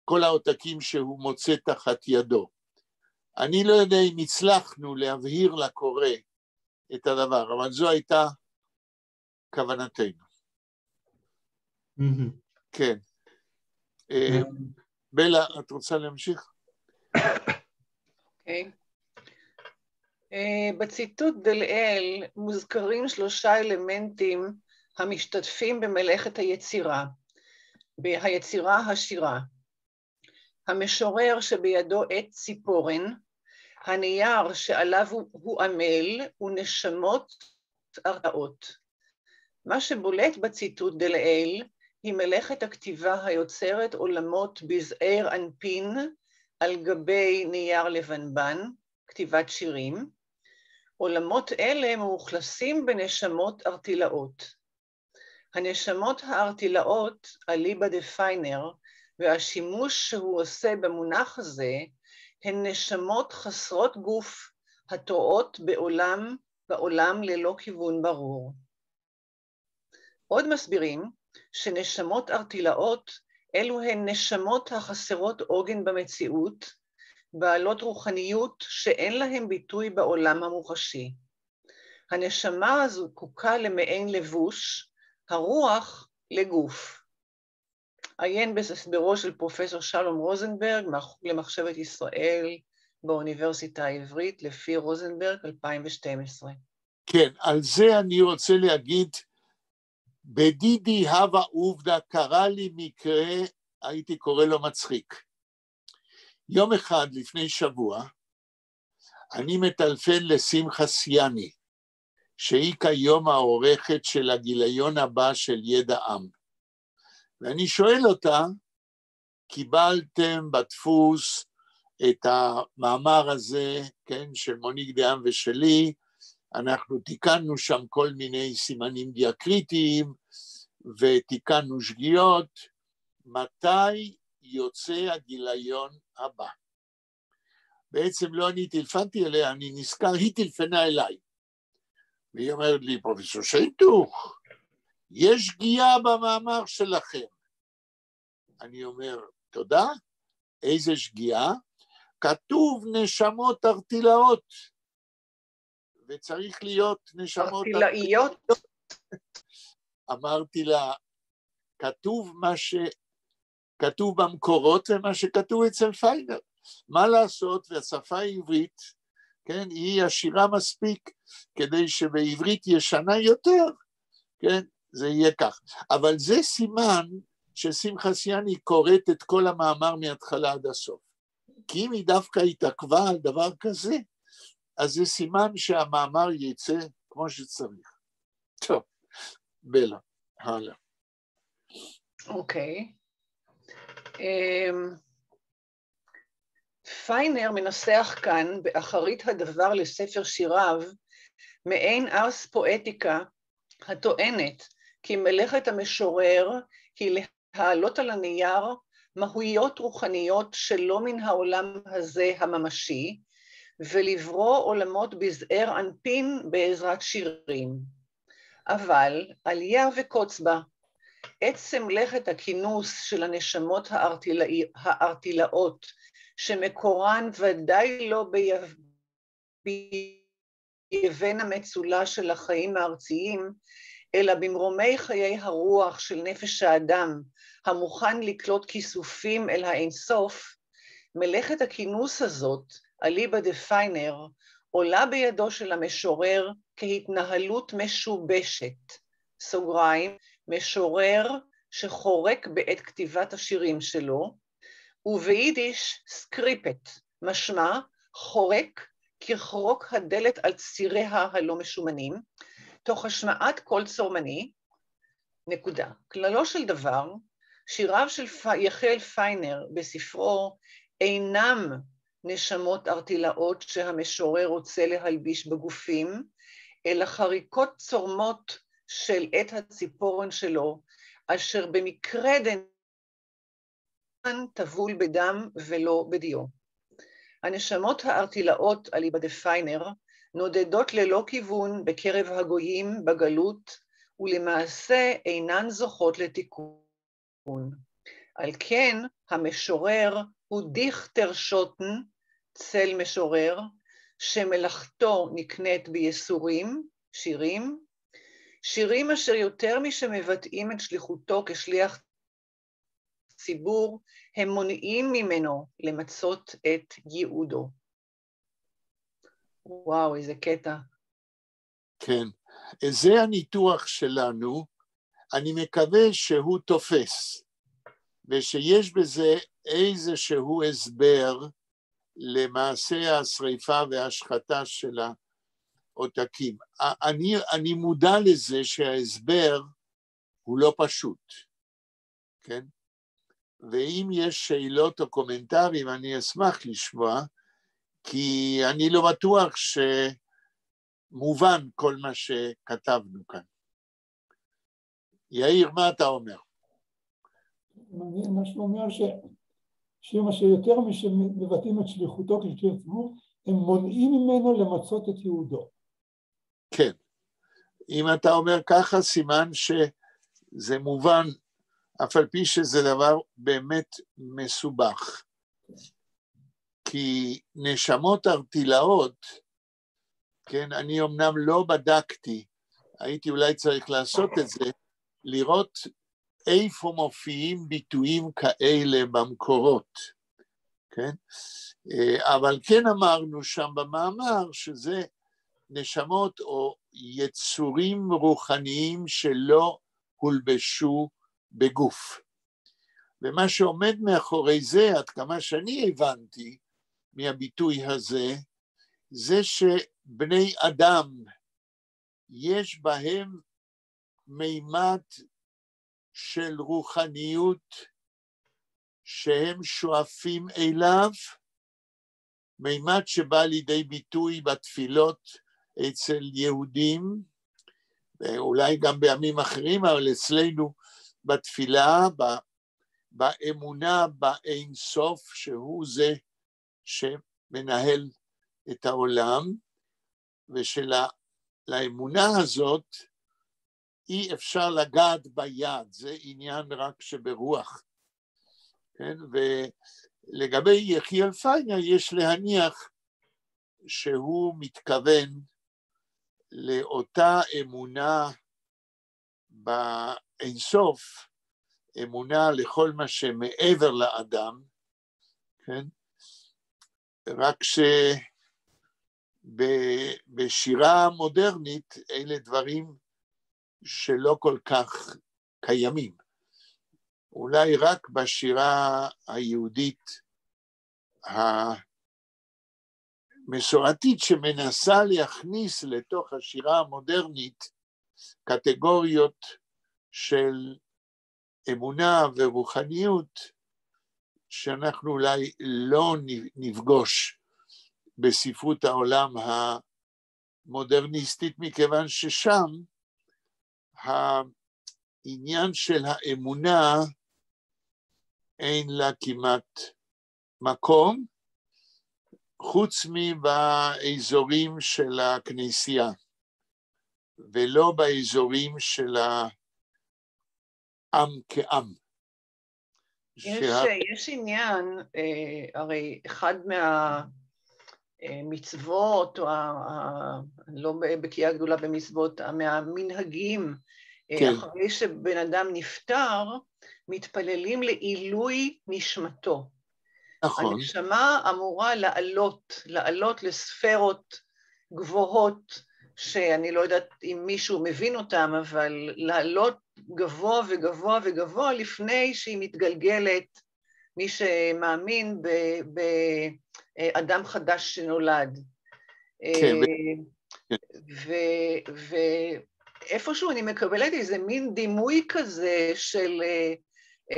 כל העותקים שהוא מוצא תחת ידו. אני לא יודע אם הצלחנו להבהיר לקורא את הדבר, אבל זו הייתה כוונתנו. כן. בלה, את רוצה להמשיך? אוקיי. בציטוט דלעיל מוזכרים 3 אלמנטים המשתתפים במלאכת היצירה, היצירה השירה. המשורר שבידו עט ציפורן, הנייר שעליו הוא עמל ונשמות ארטאות. מה שבולט בציטוט דלעיל היא מלאכת הכתיבה היוצרת עולמות בזעיר אנפין על גבי נייר לבנבן, כתיבת שירים. עולמות אלה מאוכלסים בנשמות ארטילאות. הנשמות הארטילאות, אליבא דפיינר, והשימוש שהוא עושה במונח הזה, הן נשמות חסרות גוף, הטועות בעולם ללא כיוון ברור. עוד מסבירים שנשמות ארטילאות אלו הן נשמות החסרות עוגן במציאות, בעלות רוחניות שאין להם ביטוי בעולם המוחשי. הנשמה הזו זקוקה למעין לבוש, הרוח לגוף. עיין בהסברו של פרופסור שלום רוזנברג, למחשבת ישראל באוניברסיטה העברית, לפי רוזנברג 2012. כן, על זה אני רוצה להגיד, בדידי הווה עובדה, קרה לי מקרה, הייתי קורא לו מצחיק. יום אחד לפני שבוע, אני מטלפן לשמחה סיאני, שהיא כיום העורכת של הגיליון הבא של ידע עם. ואני שואל אותה, קיבלתם בדפוס את המאמר הזה, כן, של מוניק דיאם ושלי, אנחנו תיקנו שם כל מיני סימנים דיאקריטיים, ותיקנו שגיאות, מתי יוצא הגיליון הבא? בעצם לא אני טלפנתי אליה, אני נזכר, היא טלפנה אליי. והיא אומרת לי, פרופסור שיינטוך, יש שגיאה במאמר שלכם. אני אומר, תודה, איזה שגיאה? כתוב נשמות ארטילאות, וצריך להיות נשמות ארטילאיות. אמרתי לה, כתוב מה שכתוב במקורות ומה שכתוב אצל פיינר. מה לעשות? והשפה העברית, כן, היא עשירה מספיק כדי שבעברית ישנה יותר, כן, זה יהיה כך. אבל זה סימן ששמחה סיאני קוראת את כל המאמר מההתחלה עד הסוף. כי אם היא דווקא התעכבה על דבר כזה, אז זה סימן שהמאמר יצא כמו שצריך. טוב, בלה, הלאה. אוקיי. פיינר מנסח כאן באחרית הדבר לספר שיריו, מעין ארס פואטיקה הטוענת כי מלאכת המשורר היא להעלות על הנייר מהויות רוחניות שלא מן העולם הזה הממשי, ולברוא עולמות בזעיר אנפין בעזרת שירים. אבל עלייה וקוץ בה, עצם מלאכת הכינוס של הנשמות הארטילאות, שמקורן ודאי לא ביבן המצולה של החיים הארציים, אלא במרומי חיי הרוח של נפש האדם, המוכן לקלוט כיסופים אל האינסוף, מלאכת הכינוס הזאת, אליבא דה פיינר, עולה בידו של המשורר כהתנהלות משובשת, סוגריים, משורר שחורק בעת כתיבת השירים שלו, וביידיש סקריפט, משמע חורק כחרוק הדלת על ציריה הלא משומנים, תוך השמעת קול צורמני, נקודה. כללו של דבר, שיריו של יחיאל פיינר בספרו אינם נשמות ארטילאות שהמשורר רוצה להלביש בגופים, אלא חריקות צורמות של עת הציפורן שלו, אשר במקרה דנן טבול בדם ולא בדיו. הנשמות הארטילאות אליבא דה פיינר נודדות ללא כיוון בקרב הגויים בגלות, ולמעשה אינן זוכות לתיקון. על כן המשורר הוא דיכטר שוטן, צל משורר, שמלאכתו נקנית בייסורים, שירים, שירים אשר יותר משמבטאים את שליחותו כשליח ציבור, הם מונעים ממנו למצות את ייעודו. וואו, איזה קטע. כן, זה הניתוח שלנו, אני מקווה שהוא תופס, ושיש בזה איזשהו הסבר למעשה השריפה וההשחתה של העותקים. אני מודע לזה שההסבר הוא לא פשוט, כן? ואם יש שאלות או קומנטרים, אני אשמח לשמוע, כי אני לא בטוח שמובן כל מה שכתבנו כאן. יאיר, מה אתה אומר? מה שאומר שמה שיותר משמבטאים את שליחותו כשליח ציבור, הם מונעים ממנו למצות את ייעודו. כן. אם אתה אומר ככה, סימן שזה מובן, אף על פי שזה דבר באמת מסובך. כי נשמות ארטילאות, כן, אני אמנם לא בדקתי, הייתי אולי צריך לעשות את זה, לראות איפה מופיעים ביטויים כאלה במקורות, כן? אבל כן אמרנו שם במאמר שזה נשמות או יצורים רוחניים שלא הולבשו בגוף. ומה שעומד מאחורי זה, עד כמה שאני הבנתי מהביטוי הזה, זה שבני אדם יש בהם מימד של רוחניות שהם שואפים אליו, מימד שבא לידי ביטוי בתפילות אצל יהודים, ואולי גם בימים אחרים, אבל אצלנו בתפילה, באמונה באין סוף, שהוא זה שמנהל את העולם, ושלאמונה הזאת אי אפשר לגעת ביד, זה עניין רק שברוח. כן? ולגבי יחיאל פיינר יש להניח שהוא מתכוון לאותה אמונה באינסוף, אמונה לכל מה שמעבר לאדם, כן? רק שבשירה מודרנית אלה דברים שלא כל כך קיימים. אולי רק בשירה היהודית המסורתית שמנסה להכניס לתוך השירה המודרנית קטגוריות של אמונה ורוחניות שאנחנו אולי לא נפגוש בספרות העולם המודרניסטית, מכיוון ששם העניין של האמונה אין לה כמעט מקום, חוץ מבאזורים של הכנסייה, ולא באזורים של העם כעם. יש עניין, הרי אחד מהמצוות, או לא בקיאה גדולה במצוות, מהמנהגים, כן. אחרי שבן אדם נפטר, מתפללים לעילוי נשמתו. נכון. הנשמה אמורה לעלות לספרות גבוהות, שאני לא יודעת אם מישהו מבין אותם, אבל לעלות גבוה וגבוה וגבוה לפני שהיא מתגלגלת, מי שמאמין באדם חדש שנולד. כן. ואיפשהו אני מקבלת איזה מין דימוי כזה של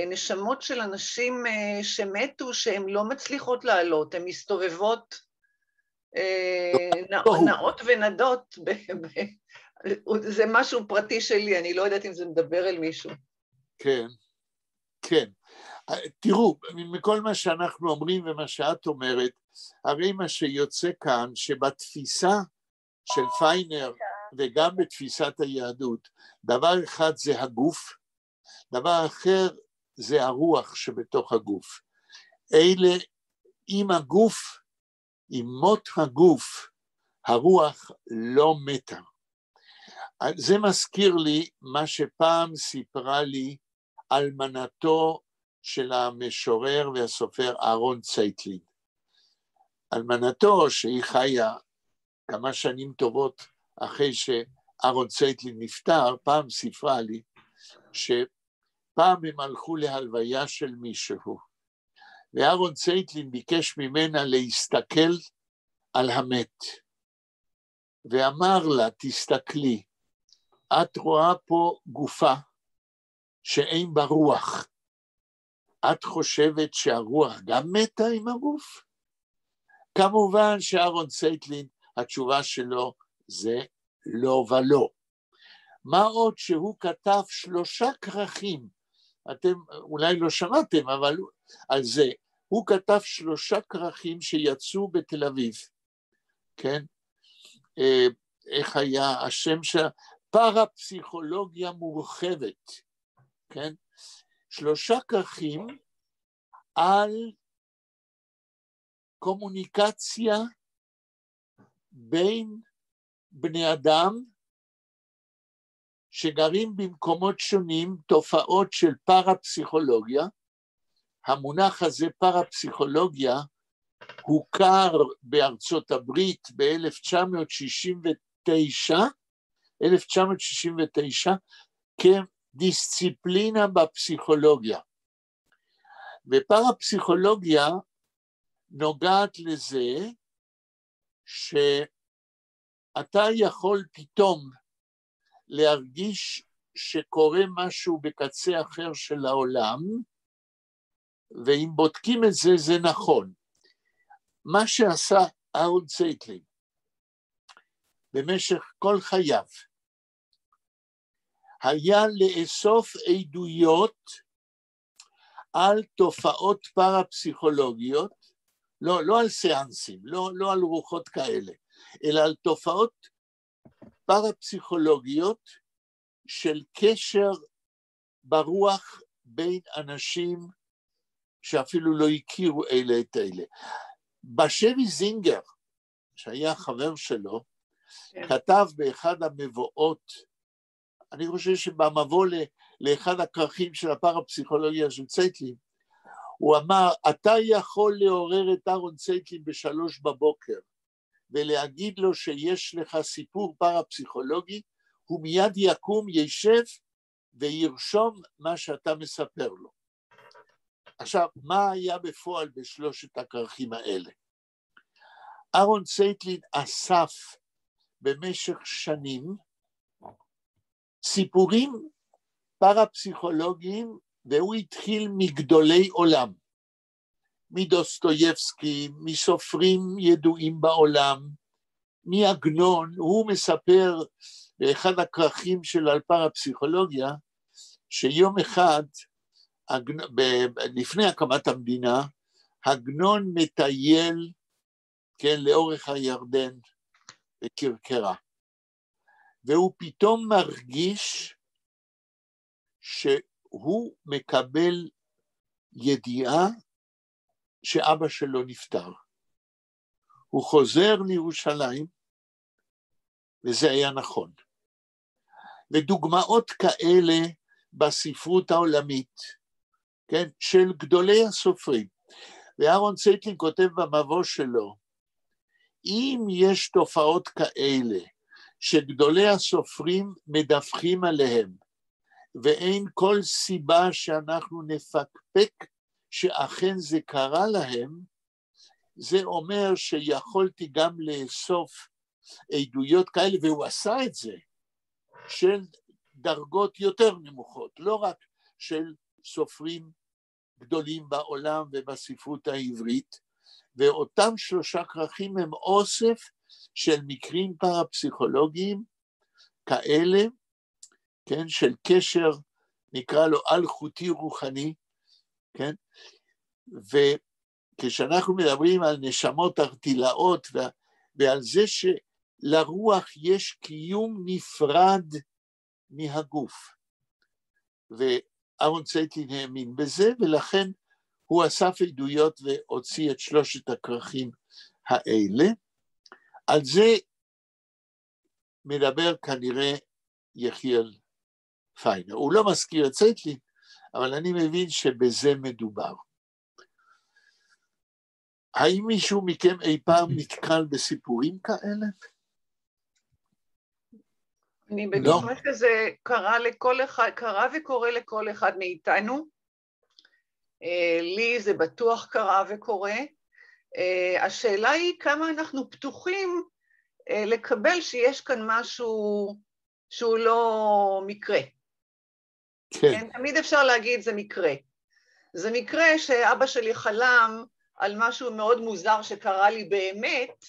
נשמות של אנשים שמתו, שהן לא מצליחות לעלות, הן מסתובבות נעות ונדות, זה משהו פרטי שלי, אני לא יודעת אם זה מדבר אל מישהו. כן, כן. תראו, מכל מה שאנחנו אומרים ומה שאת אומרת, הרי מה שיוצא כאן, שבתפיסה של פיינר וגם בתפיסת היהדות, דבר אחד זה הגוף, דבר אחר זה הרוח שבתוך הגוף. אלה, עם הגוף, עם מות הגוף, הרוח לא מתה. זה מזכיר לי מה שפעם סיפרה לי אלמנתו של המשורר והסופר אהרון צייטלין. אלמנתו שהיא חיה כמה שנים טובות אחרי שאהרון צייטלין נפטר, פעם סיפרה לי שפעם הם הלכו להלוויה של מישהו, ואהרון צייטלין ביקש ממנה להסתכל על המת, ואמר לה, תסתכלי, את רואה פה גופה שאין בה רוח, את חושבת שהרוח גם מתה עם הגוף? כמובן שאהרון צייטלין, התשובה שלו זה לא ולא. מה עוד שהוא כתב 3 כרכים, אתם אולי לא שמעתם, אבל על זה, הוא כתב 3 כרכים שיצאו בתל אביב, כן? איך היה השם של פרפסיכולוגיה מורחבת, כן? 3 כרכים על קומוניקציה בין בני אדם שגרים במקומות שונים, תופעות של פרפסיכולוגיה. המונח הזה פרפסיכולוגיה הוכר בארצות הברית ב-1969 כדיסציפלינה בפסיכולוגיה. ופרפסיכולוגיה נוגעת לזה שאתה יכול פתאום להרגיש שקורה משהו בקצה אחר של העולם, ואם בודקים את זה, זה נכון. מה שעשה אהרון צייטלין במשך כל חייו, היה לאסוף עדויות על תופעות פרפסיכולוגיות, לא על סיאנסים, לא על רוחות כאלה, אלא על תופעות פרפסיכולוגיות של קשר ברוח בין אנשים שאפילו לא הכירו אלה את אלה. בשבי זינגר, שהיה חבר שלו, כתב באחד המבואות, אני חושב שבמבוא לאחד הכרכים של הפרפסיכולוגיה של צייטלין, הוא אמר, אתה יכול לעורר את אהרון צייטלין ב3 בבוקר, ולהגיד לו שיש לך סיפור פרפסיכולוגי, הוא מיד יקום, יישב וירשום מה שאתה מספר לו. עכשיו, מה היה בפועל בשלושת הכרכים האלה? אהרון צייטלין אסף במשך שנים סיפורים פרפסיכולוגיים, והוא התחיל מגדולי עולם, מדוסטויבסקי, מסופרים ידועים בעולם, מעגנון. הוא מספר באחד הכרכים של הפרפסיכולוגיה, שיום אחד, לפני הקמת המדינה, עגנון מטייל, כן, לאורך הירדן בקרקרה, והוא פתאום מרגיש שהוא מקבל ידיעה שאבא שלו נפטר. הוא חוזר לירושלים, וזה היה נכון. ודוגמאות כאלה בספרות העולמית, כן, של גדולי הסופרים. ואהרון צייטלין כותב במבוא שלו, אם יש תופעות כאלה שגדולי הסופרים מדווחים עליהם, ואין כל סיבה שאנחנו נפקפק שאכן זה קרה להם, זה אומר שיכולתי גם לאסוף עדויות כאלה, והוא עשה את זה, של דרגות יותר נמוכות, לא רק של סופרים גדולים בעולם ובספרות העברית, ואותם שלושה כרכים הם אוסף של מקרים פרפסיכולוגיים כאלה, כן, של קשר, נקרא לו על-חוטי רוחני, כן, וכשאנחנו מדברים על נשמות ארטילאות, ועל זה שלרוח יש קיום נפרד מהגוף, ואהרון צייטלין האמין בזה, ולכן הוא אסף עדויות והוציא את שלושת הכרכים האלה. על זה מדבר כנראה יחיאל פיינר. הוא לא מזכיר את צייטלין, אבל אני מבין שבזה מדובר. האם מישהו מכם אי פעם נתקל בסיפורים כאלה? אני בטוחה שזה קרה וקורה לכל אחד מאיתנו. לי זה בטוח קרה וקורה. השאלה היא כמה אנחנו פתוחים לקבל שיש כאן משהו שהוא לא מקרה. כן. תמיד אפשר להגיד זה מקרה. זה מקרה שאבא שלי חלם על משהו מאוד מוזר שקרה לי באמת,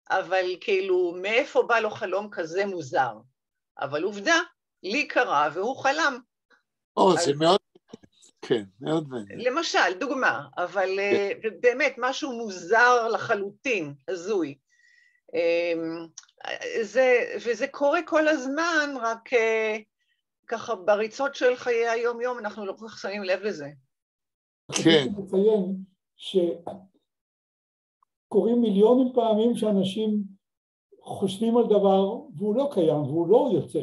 אבל כאילו מאיפה בא לו חלום כזה מוזר? אבל עובדה, לי קרה והוא חלם. זה מאוד, כן, מאוד מעניין. למשל, דוגמה, אבל באמת משהו מוזר לחלוטין, הזוי. וזה קורה כל הזמן, רק ככה בריצות של חיי היום-יום אנחנו לא כל כך שמים לב לזה. כן. אני מציין שקורים מיליונים פעמים שאנשים חושבים על דבר והוא לא קיים והוא לא יוצא,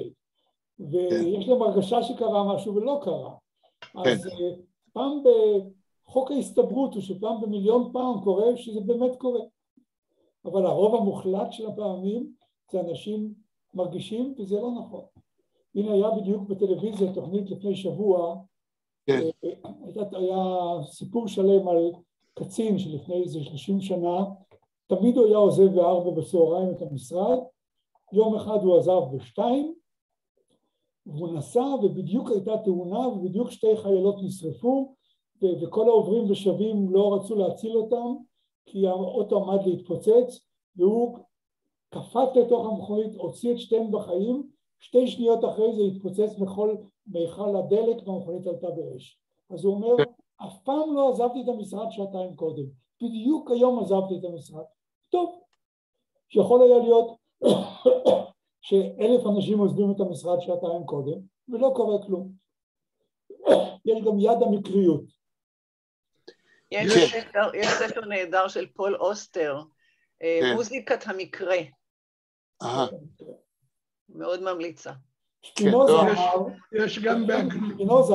ויש להם הרגשה שקרה משהו ולא קרה. אז פעם בחוק ההסתברות הוא שפעם במיליון פעם קורה שזה באמת קורה. אבל הרוב המוחלט של הפעמים זה אנשים מרגישים וזה לא נכון. הנה היה בדיוק בטלוויזיה תוכנית לפני שבוע, היה סיפור שלם על קצין שלפני איזה 30 שנה, תמיד הוא היה עוזב ב4 בצהריים את המשרד, יום אחד הוא עזב ב2, והוא נסע ובדיוק הייתה תאונה ובדיוק 2 חיילות נשרפו, וכל העוברים ושבים לא רצו להציל אותם, כי האוטו עמד להתפוצץ, והוא קפץ לתוך המכונית, הוציא את שתיהם בחיים, 2 שניות אחרי זה התפוצץ מיכל הדלק והמכונית עלתה באש. אז הוא אומר, אף פעם לא עזבתי את המשרד 2 שעתיים קודם, בדיוק היום עזבתי את המשרד. טוב, שיכול היה להיות ש1,000 אנשים עוזבים את המשרד 2 שעתיים קודם, ולא קורה כלום. יש גם יד המקריות. יש ספר נהדר של פול אוסטר, מוזיקת המקרה. מאוד ממליצה. שפינוזה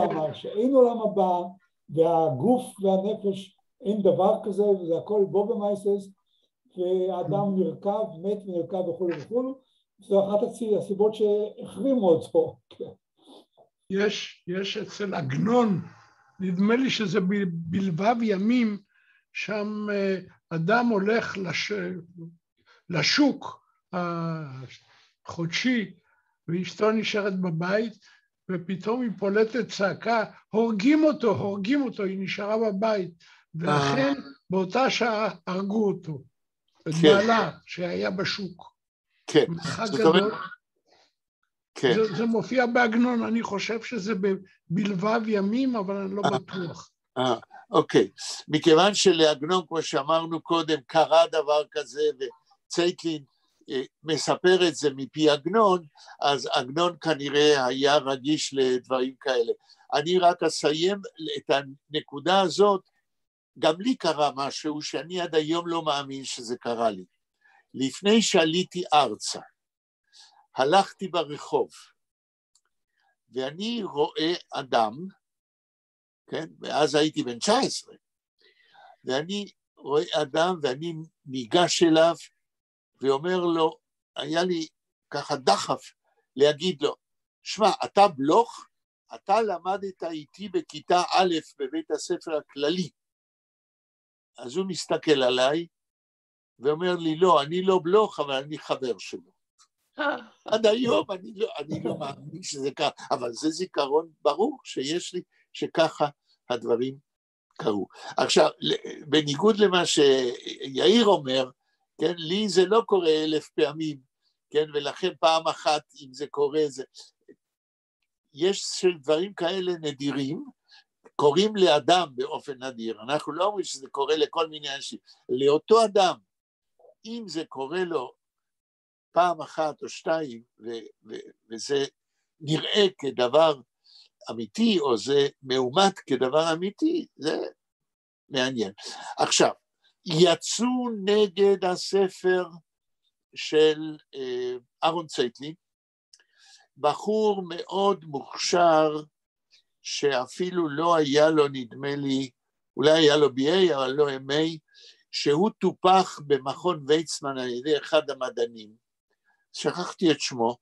אמר שאין עולם הבא, והגוף והנפש אין דבר כזה, וזה הכל בובמייסס, והאדם נרכב, מת ונרכב וכו' וכו', זו אחת הסיבות שהחרימו אותו. יש אצל עגנון נדמה לי שזה בלבב ימים, שם אדם הולך לשוק החודשי, ואשתו נשארת בבית, ופתאום היא פולטת צעקה, הורגים אותו, היא נשארה בבית, ואכן באותה שעה הרגו אותו, את בעלה שהיה בשוק. כן, זאת אומרת, זה מופיע בעגנון, אני חושב שזה בלבב ימים, אבל אני לא בטוח. אוקיי, מכיוון שלעגנון, כמו שאמרנו קודם, קרה דבר כזה, וצייטלין מספר את זה מפי עגנון, אז עגנון כנראה היה רגיש לדברים כאלה. אני רק אסיים את הנקודה הזאת, גם לי קרה משהו שאני עד היום לא מאמין שזה קרה לי. לפני שעליתי ארצה, הלכתי ברחוב, ואני רואה אדם, כן? ואז הייתי בן 19, ואני רואה אדם ואני ניגש אליו ואומר לו, היה לי ככה דחף להגיד לו, שמע, אתה בלוך, אתה למדת איתי בכיתה א' בבית הספר הכללי. אז הוא מסתכל עליי ואומר לי, לא, אני לא בלוך, אבל אני חבר שלו. עד היום אני לא מאמין שזה ככה, אבל זה זיכרון ברור שיש לי, שככה הדברים קרו. עכשיו, בניגוד למה שיאיר אומר, כן, לי זה לא קורה 1000 פעמים, כן, ולכן פעם אחת אם זה קורה, יש דברים כאלה נדירים, קוראים לאדם באופן נדיר, אנחנו לא אומרים שזה קורה לכל מיני אנשים, לאותו אדם, אם זה קורה לו פעם אחת או שתיים, וזה נראה כדבר אמיתי, או זה מאומת כדבר אמיתי, זה מעניין. עכשיו, יצאו נגד הספר של אהרון צייטלין, בחור מאוד מוכשר, שאפילו לא היה לו, נדמה לי, אולי היה לו BA, אבל לא MA, שהוא טופח במכון ויצמן על ידי אחד המדענים, שכחתי את שמו,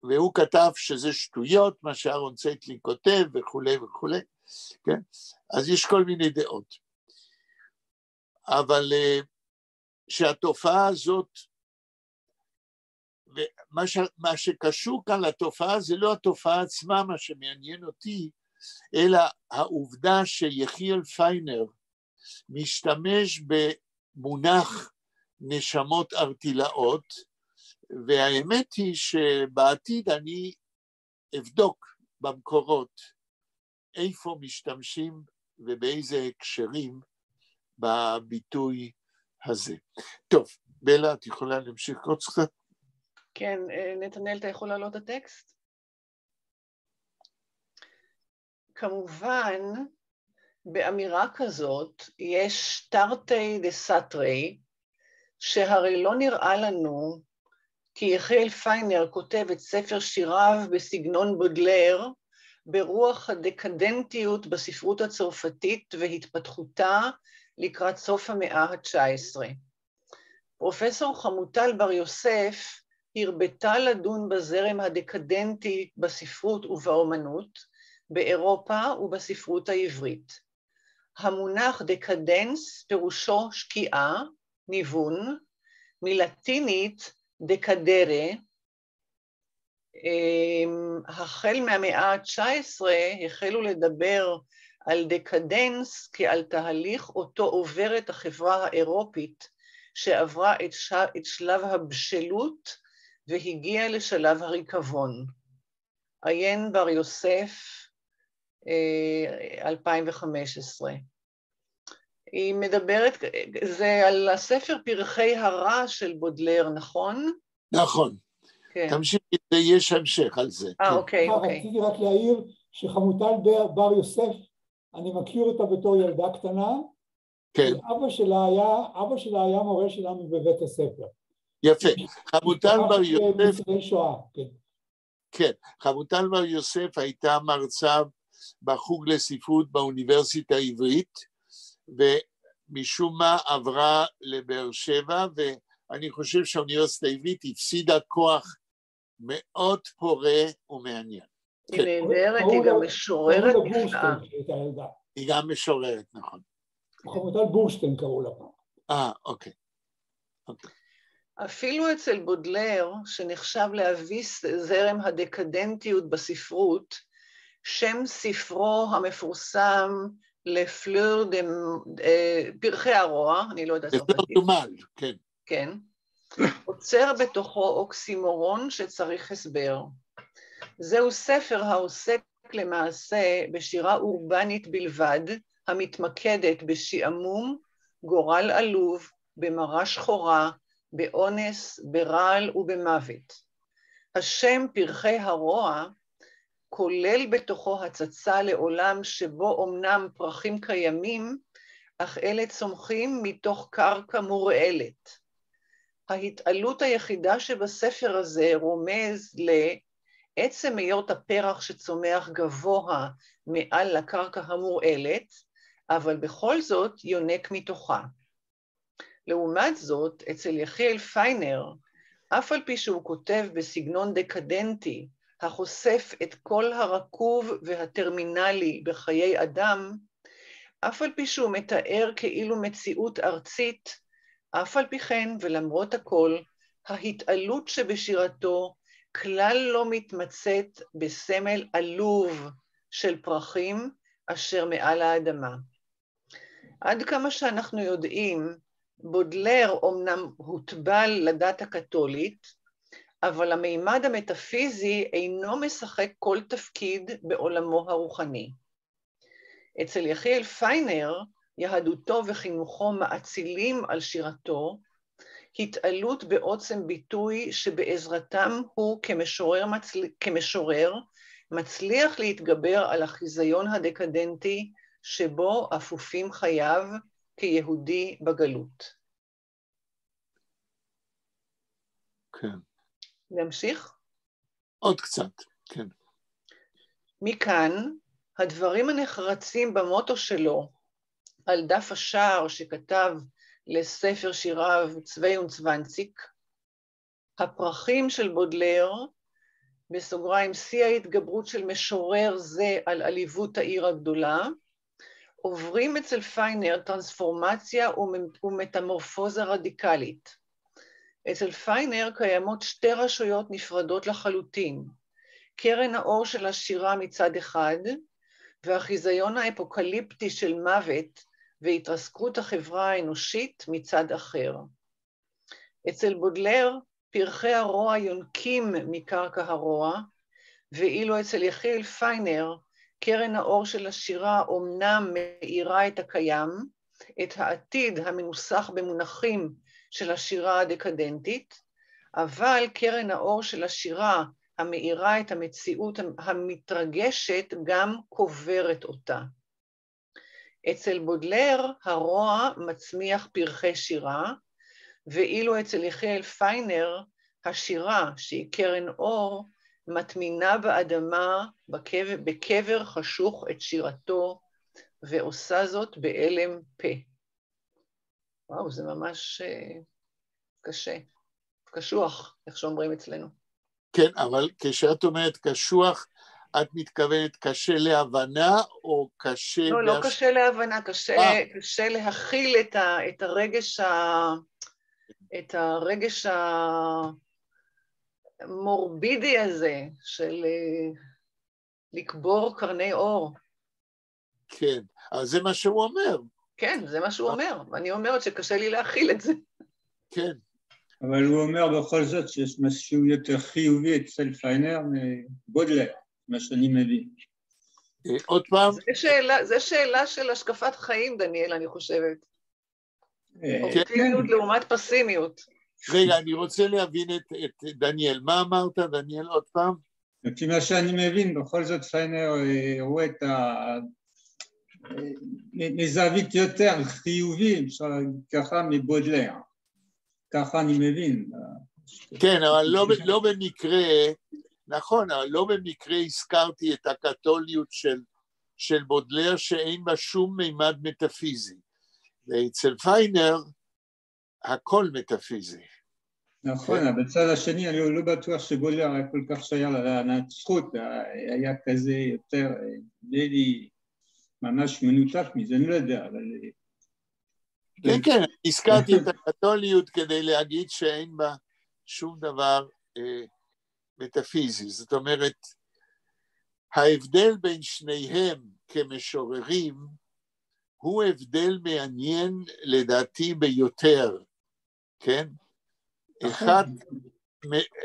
והוא כתב שזה שטויות, מה שאהרון צייטלין כותב וכולי וכולי, כן? אז יש כל מיני דעות. אבל שהתופעה הזאת, מה שקשור כאן לתופעה זה לא התופעה עצמה, מה שמעניין אותי, אלא העובדה שיחיאל פיינר משתמש במונח נשמות ארטילאות, והאמת היא שבעתיד אני אבדוק במקורות איפה משתמשים ובאיזה הקשרים בביטוי הזה. טוב, בלה, את יכולה להמשיך עוד קצת? כן, נתנאל, אתה יכול להעלות את הטקסט? כמובן, באמירה כזאת יש תרתי דסתרי, שהרי לא נראה לנו כי יחיאל פיינר כותב את ספר שיריו בסגנון בודלר, ברוח הדקדנטיות בספרות הצרפתית והתפתחותה לקראת סוף המאה ה-19. פרופסור חמוטל בר יוסף הרבתה לדון בזרם הדקדנטי בספרות ובאומנות, באירופה ובספרות העברית. המונח דקדנס פירושו שקיעה, ניוון, מלטינית דקדרה, החל מהמאה ה-19 החלו לדבר על דקדנס כעל תהליך אותו עוברת החברה האירופית, שעברה את שלב הבשלות והגיעה לשלב הריקבון. עיין בר יוסף, 2015. היא מדברת, זה על הספר פרחי הרע של בודלר, נכון? נכון. כן. תמשיכי, יש המשך על זה. אוקיי. רציתי רק להעיר שחמוטל בר יוסף, אני מכיר אותה בתור ילדה קטנה, כן. אבא שלה היה מורה שלנו בבית הספר. יפה. חמוטל בר יוסף, כן. כן, חמוטל בר יוסף הייתה מרצה בחוג לספרות באוניברסיטה העברית, ומשום מה עברה לבאר שבע, ואני חושב שהאוניברסיטה העברית הפסידה כוח מאוד פורה ומעניין. היא נהדרת, היא גם משוררת נפלאה. היא גם משוררת, נכון. חמוטל בורשטיין קראו לה פעם. אוקיי. אפילו אצל בודלר, שנחשב להביס זרם הדקדנטיות בספרות, שם ספרו המפורסם לפלור פרחי הרוע, אני לא יודעת. לפלור דומל, כן. כן. עוצר בתוכו אוקסימורון שצריך הסבר. זהו ספר העוסק למעשה בשירה אורבנית בלבד, המתמקדת בשעמום, גורל עלוב, במראה שחורה, באונס, ברעל ובמוות. השם פרחי הרוע כולל בתוכו הצצה לעולם שבו אמנם פרחים קיימים, אך אלה צומחים מתוך קרקע מורעלת. ההתעלות היחידה שבספר הזה רומז לעצם היות הפרח שצומח גבוה מעל לקרקע המורעלת, אבל בכל זאת יונק מתוכה. לעומת זאת, אצל יחיאל פיינר, אף על פי שהוא כותב בסגנון דקדנטי, החושף את כל הרקוב והטרמינלי בחיי אדם, אף על פי שהוא מתאר כאילו מציאות ארצית, אף על פי כן ולמרות הכל, ההתעלות שבשירתו כלל לא מתמצאת בסמל עלוב של פרחים אשר מעל האדמה. עד כמה שאנחנו יודעים, בודלר אומנם הוטבל לדת הקתולית, אבל המימד המטאפיזי אינו משחק כל תפקיד בעולמו הרוחני. אצל יחיאל פיינר, יהדותו וחינוכו מאצילים על שירתו, התעלות בעוצם ביטוי שבעזרתם הוא כמשורר מצליח להתגבר על החיזיון הדקדנטי שבו אפופים חייו כיהודי בגלות. כן. נמשיך? עוד קצת, כן. מכאן, הדברים הנחרצים במוטו שלו, על דף השער שכתב לספר שיריו צווי ונצוונציק, הפרחים של בודלר, בסוגריים, שיא ההתגברות של משורר זה על עליבות העיר הגדולה, עוברים אצל פיינר טרנספורמציה ומטמורפוזה רדיקלית. אצל פיינר קיימות שתי רשויות נפרדות לחלוטין, קרן האור של השירה מצד אחד, והחיזיון האפוקליפטי של מוות והתרסקות החברה האנושית מצד אחר. אצל בודלר, פרחי הרוע יונקים מקרקע הרוע, ואילו אצל יחיאל פיינר, קרן האור של השירה אומנם מאירה את הקיים, את העתיד המנוסח במונחים של השירה הדקדנטית, אבל קרן האור של השירה המאירה את המציאות המתרגשת גם קוברת אותה. אצל בודלר הרוע מצמיח פרחי שירה, ואילו אצל יחיאל פיינר השירה שהיא קרן אור מטמינה באדמה בקבר חשוך את שירתו ועושה זאת באלם פה. וואו, זה ממש קשה, קשוח, איך שאומרים אצלנו. כן, אבל כשאת אומרת קשוח, את מתכוונת קשה להבנה או קשה... לא, לא קשה להבנה, קשה להכיל את הרגש המורבידי הזה של לקבור קרני אור. כן, אז זה מה שהוא אומר. כן, זה מה שהוא אומר, ואני אומרת שקשה לי להכיל את זה. כן. אבל הוא אומר בכל זאת שיש משהו יותר חיובי אצל פיינר מבודלר, מה שאני מבין. עוד פעם? זה שאלה של השקפת חיים, דניאל, אני חושבת. אופטימיות לעומת פסימיות. רגע, אני רוצה להבין את דניאל. מה אמרת, דניאל, עוד פעם? לפי מה שאני מבין, בכל זאת פיינר רואה את מזווית יותר חיובי, ככה מבודלר. ככה אני מבין. כן, אבל לא במקרה, נכון, אבל לא במקרה הזכרתי את הקתוליות של בודלר שאין בה שום מימד מטאפיזי. ואצל פיינר הכל מטאפיזי. נכון, בצד השני אני לא בטוח שבולר היה כל כך שייך לנצרות, היה כזה יותר, לי ממש מנותק מזה, אני לא יודע, אבל... כן, כן, הזכרתי את הקתוליות כדי להגיד שאין בה שום דבר מטאפיזי, זאת אומרת, ההבדל בין שניהם כמשוררים הוא הבדל מעניין לדעתי ביותר, כן?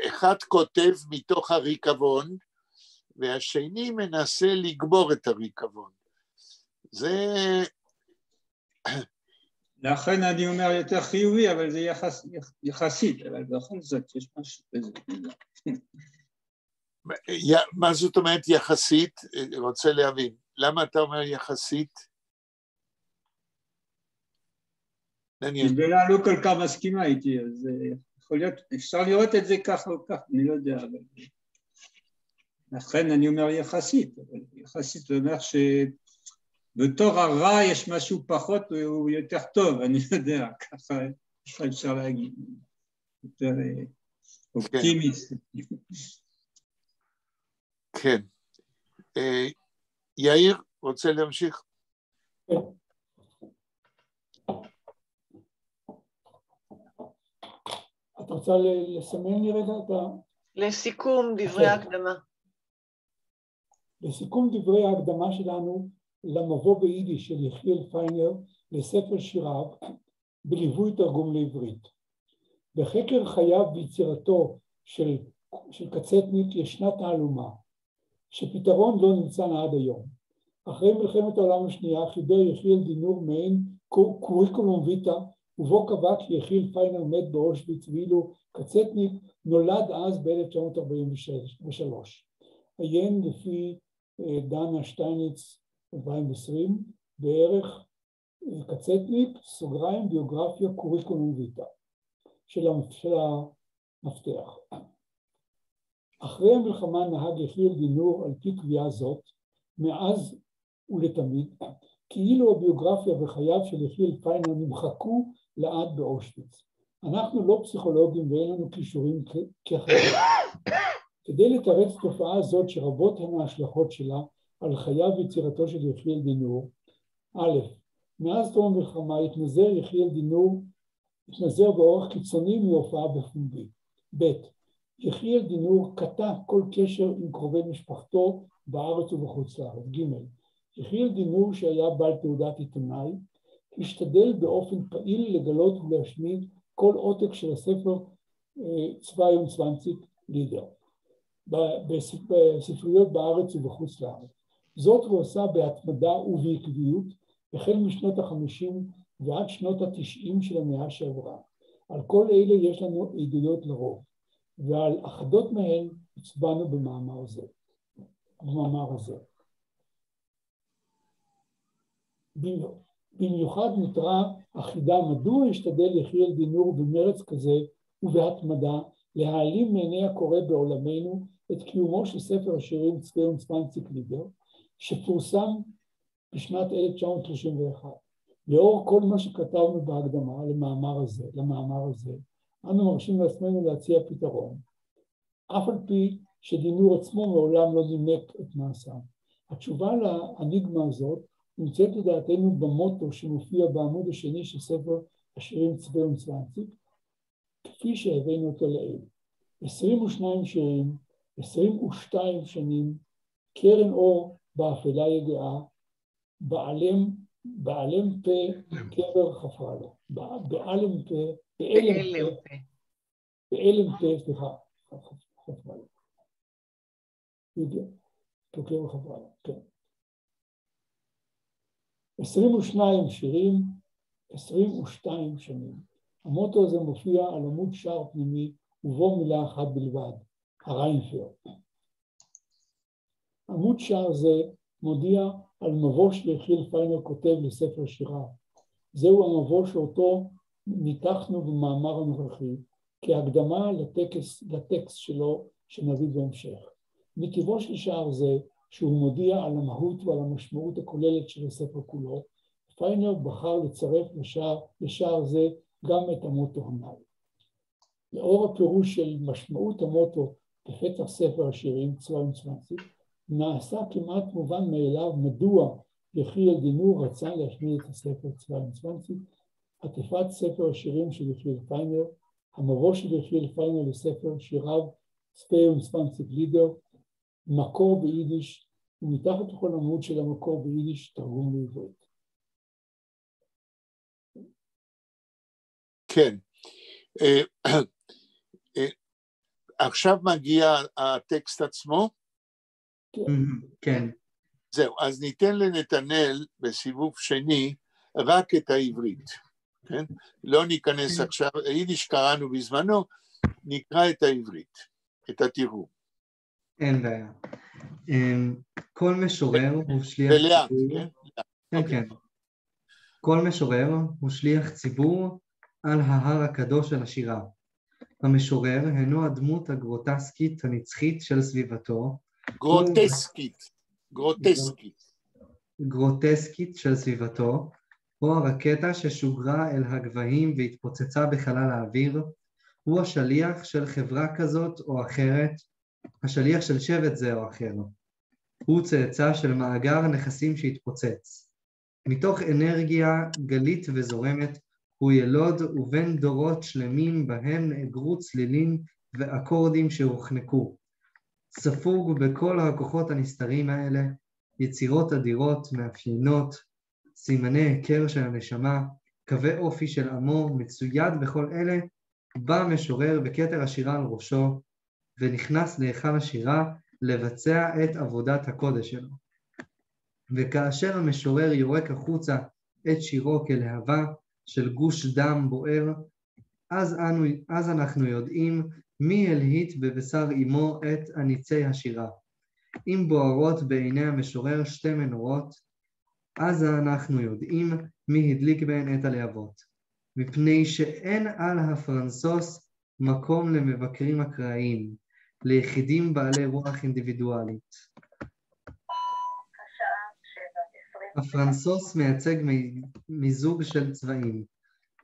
אחד כותב מתוך הריקבון, והשני מנסה לגבור את הריקבון. זה... לכן אני אומר יותר חיובי, אבל זה יחסית, אבל בכל זאת יש משהו כזה. מה זאת אומרת יחסית? רוצה להבין. למה אתה אומר יחסית? בלה לא כל כך מסכימה איתי, אז יכול להיות, אפשר לראות את זה ככה או ככה, אני לא יודע, אבל... לכן אני אומר יחסית, אבל יחסית זה אומר שבתור הרע יש משהו פחות, הוא יותר טוב, אני לא יודע, ככה אפשר להגיד, יותר אופטימיסט. כן. יאיר, רוצה להמשיך? כן. את רוצה לסמן לי רגע את ה... לסיכום דברי ההקדמה. לסיכום דברי ההקדמה שלנו למבוא ביידיש של יחיאל פיינר לספר שיריו בליווי תרגום לעברית. בחקר חייו ויצירתו של קצטניק ישנה תעלומה, שפתרון לא נמצא עד היום. אחרי מלחמת העולם השנייה חיבר יחיאל דינור מעין קוריקולום ויטה, ובו קבע כי יחיאל פיינר מת באושוויץ, ואילו קצטניק נולד אז ב-1943. עיין לפי דנה שטייניץ 2020, בערך קצטניק, סוגריים, ביוגרפיה, קוריקולום ויטה, של המפתח. אחרי המלחמה נהג יחיאל דינור על פי קביעה זאת, מאז ולתמיד, כאילו הביוגרפיה וחייו של יחיאל פיינר נמחקו לעד באושוויץ. אנחנו לא פסיכולוגים ואין לנו כישורים כאחרים. כדי לתרץ תופעה זאת שרבות הן ההשלכות שלה על חייו ויצירתו של יחיאל דינור, א', מאז תום המלחמה התנזר יחיאל דינור, התנזר באורח קיצוני מהופעה בפומבי. ב', יחיאל דינור קטע כל קשר עם קרובי משפחתו בארץ ובחוץ לארץ. ג', יחיאל דינור שהיה בעל תעודת עיתונאי, השתדל באופן פעיל לגלות ולהשמיד כל עותק של הספר צבאי ומצוונציק לידר, בספריות בארץ ובחוץ לארץ. זאת הוא עשה בהתמדה ובעקביות, החל משנות ה-50 ועד שנות ה-90 של המאה שעברה. על כל אלה יש לנו עדויות לרוב, ועל אחדות מהן הצבענו במאמר הזה. במיוחד נותרה החידה מדוע השתדל יחיאל דינור במרץ כזה ובהתמדה להעלים מעיני הקורא בעולמנו את קיומו של ספר השירים צבאי ומצוונציק לידר, שפורסם בשנת 1931. לאור כל מה שכתבנו בהקדמה למאמר הזה, אנו מרשים לעצמנו להציע פתרון, אף על פי שדינור עצמו מעולם לא נימק את מעשיו. התשובה לאניגמה הזאת נמצאת לדעתנו במוטו שמופיע בעמוד השני של ספר השירים צבאי ומצוונציק, כפי שהבאנו אותו לעיל. 22 שירים, 22 שנים, קרן אור באפלה יגעה, בעלם פה קבר חפרה לו. בעלם פה, סליחה, חפרה לו. פה קבר חפרה לו, כן. 22 שירים, 22 שנים. המוטו הזה מופיע על עמוד שער פנימי, ובו מילה אחת בלבד, הריינפר. עמוד שער זה מודיע על מבוא שיחיאל פיינר כותב לספר שיריו. זהו המבוא שאותו ניתחנו במאמר הנוכחי, כהקדמה לטקסט שלו שנביא בהמשך. מטבעו של שער זה, שהוא מודיע על המהות ועל המשמעות הכוללת של הספר כולו, פיינר בחר לצרף לשער זה גם את המוטו הנ"ל. לאור הפירוש של משמעות המוטו בפתח ספר השירים 22, נעשה כמעט מובן מאליו מדוע יחיאל דינור רצה להשמיע את הספר 22, עטיפת ספר השירים של יחיאל פיינר, המבוא של יחיאל פיינר לספר שיריו 22 לידר, מקור ביידיש, ומתחת לכל עמוד של המקור ביידיש תרגום לעברית. כן. עכשיו מגיע הטקסט עצמו? כן. זהו, אז ניתן לנתנאל בסיבוב שני רק את העברית. כן? לא ניכנס עכשיו, יידיש קראנו בזמנו, נקרא את העברית, את התרגום. אין בעיה. כל משורר הוא שליח ציבור. כן, כן. כל משורר הוא שליח ציבור על ההר הקדוש של השירה. המשורר הינו הדמות הגרוטסקית הנצחית של סביבתו. גרוטסקית של סביבתו, או הרקטה ששוגרה אל הגבהים והתפוצצה בחלל האוויר, הוא השליח של חברה כזאת או אחרת, השליח של שבט זה או אחר. הוא צאצא של מאגר נכסים שהתפוצץ. מתוך אנרגיה גלית וזורמת, הוא ילוד ובין דורות שלמים בהם נאגרו צלילים ואקורדים שהוחנקו. ספוג בכל הכוחות הנסתרים האלה, יצירות אדירות, מאפיינות, סימני היכר של הנשמה, קווי אופי של עמו, מצויד בכל אלה, בא משורר בכתר השירה על ראשו, ונכנס להיכל השירה לבצע את עבודת הקודש שלו. וכאשר המשורר יורק החוצה את שירו כלהבה של גוש דם בוער, אז אנחנו יודעים מי הלהיט בבשר אמו את עניצי השירה. אם בוערות בעיני המשורר שתי מנורות, אז אנחנו יודעים מי הדליק בהן את הלהבות. מפני שאין על הפרנסוס מקום למבקרים אקראיים, ליחידים בעלי רוח אינדיבידואלית. הפרנסוס מייצג מיזוג של צבעים.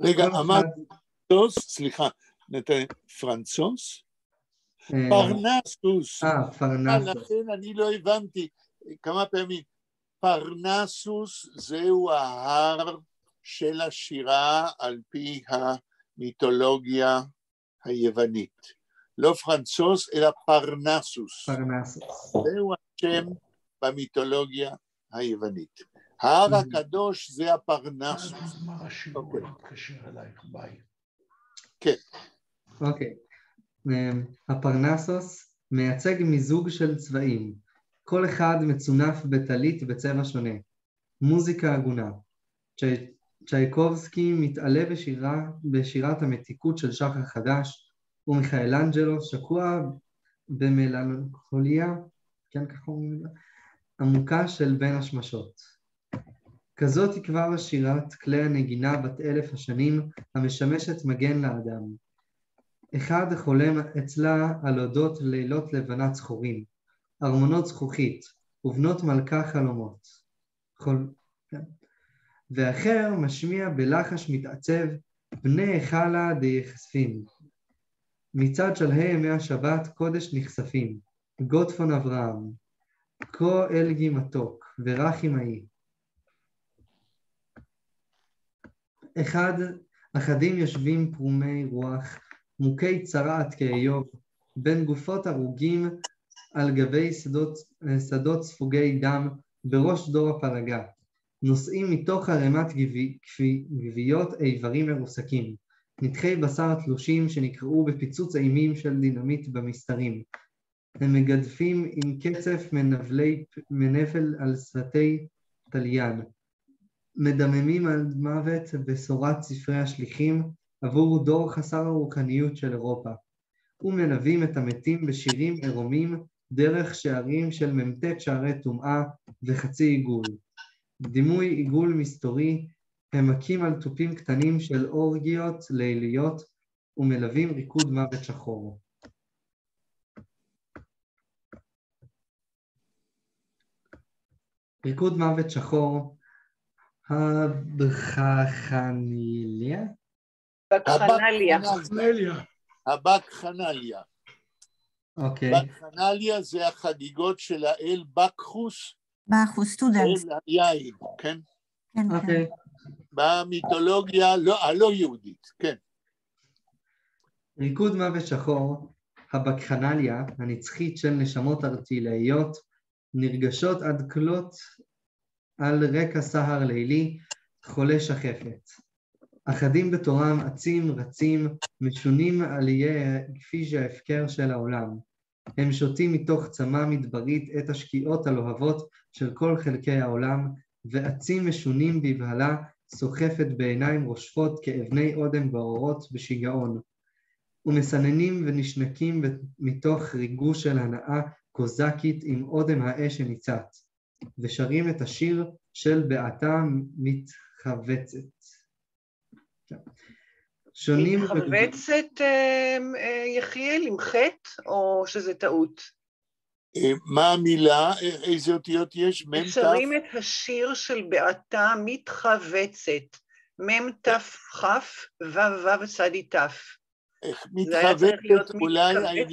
רגע, אמרת פרנסוס, סליחה, נתן פרנסוס? פרנסוס. פרנסוס. לכן אני לא הבנתי כמה פעמים. פרנסוס זהו ההר של השירה על פי המיתולוגיה היוונית. לא פרנסוס, אלא פרנסוס. פרנסוס. זהו השם במיתולוגיה היוונית. ההר הקדוש זה הפרנסוס. מה השיעור מתקשר אלייך? ביי. כן. אוקיי. הפרנסוס מייצג מיזוג של צבעים. כל אחד מצונף בטלית בצבע שונה. מוזיקה הגונה. צ'ייקובסקי מתעלה בשירת המתיקות של שחר חדש, ומיכאלנג'לו שקוע במלנכוליה, כן ככה אומרים, עמוקה של בין השמשות. כזאת היא כבר שירת כלי הנגינה בת 1000 השנים המשמשת מגן לאדם. אחד חולם אצלה על אודות לילות לבנת זכורים, ארמונות זכוכית ובנות מלכה חלומות. ואחר משמיע בלחש מתעצב בני חלה דיחשפים. מצד שלהי ימי השבת קודש נחשפים, גוטפון אברהם, כה אלגי מתוק ורח אמאי. אחדים יושבים פרומי רוח, מוכי צרעת כאיוב, בין גופות הרוגים על גבי שדות ספוגי דם בראש דור הפלגה, נושאים מתוך הרמת גוויות איברים מרוסקים, נתחי בשר תלושים שנקראו בפיצוץ אימים של דינמיט במסתרים. הם מגדפים עם קצף מנפל על שפתי תליין, מדממים על מוות בשורת ספרי השליחים עבור דור חסר הרוחניות של אירופה, ומנבאים את המתים בשירים עירומים דרך שערים של ממתת שערי טומאה וחצי עיגול. דימוי עיגול מסתורי, הם מכים על טופים קטנים של אורגיות ליליות ומלווים ריקוד מוות שחור. ריקוד מוות שחור, הבחחניליה? בקחנליה. הבקחנליה. אוקיי. בקחנליה זה החגיגות של האל בקחוס. בקחוס, סטודנט. אל היין, כן? כן, כן. אוקיי. במיתולוגיה הלא יהודית, כן. ריקוד מוות שחור, הבקחנליה הנצחית של נשמות ארטילאיות, נרגשות עד כלות על רקע סהר לילי, חולה שחפת. אחדים בתורם עצים, רצים, משונים על איי כפי שההפקר של העולם. הם שותים מתוך צמא מדברית את השקיעות הלוהבות של כל חלקי העולם, ועצים משונים בבהלה, סוחפת בעיניים רושפות כאבני אודם באורות בשיגעון. ומסננים ונשנקים מתוך ריגוש של הנאה קוזקית עם אודם האש הניצת, ושרים את השיר של בעתה מתחבצת. שונים מתחבצת, יחיאל, עם חטא, או שזה טעות? מה המילה? איזה אותיות יש? מם תף? שרים את השיר של בעתה מתחבצת, מם תף חף וו צדי תף. מתחבצת, אולי העניין,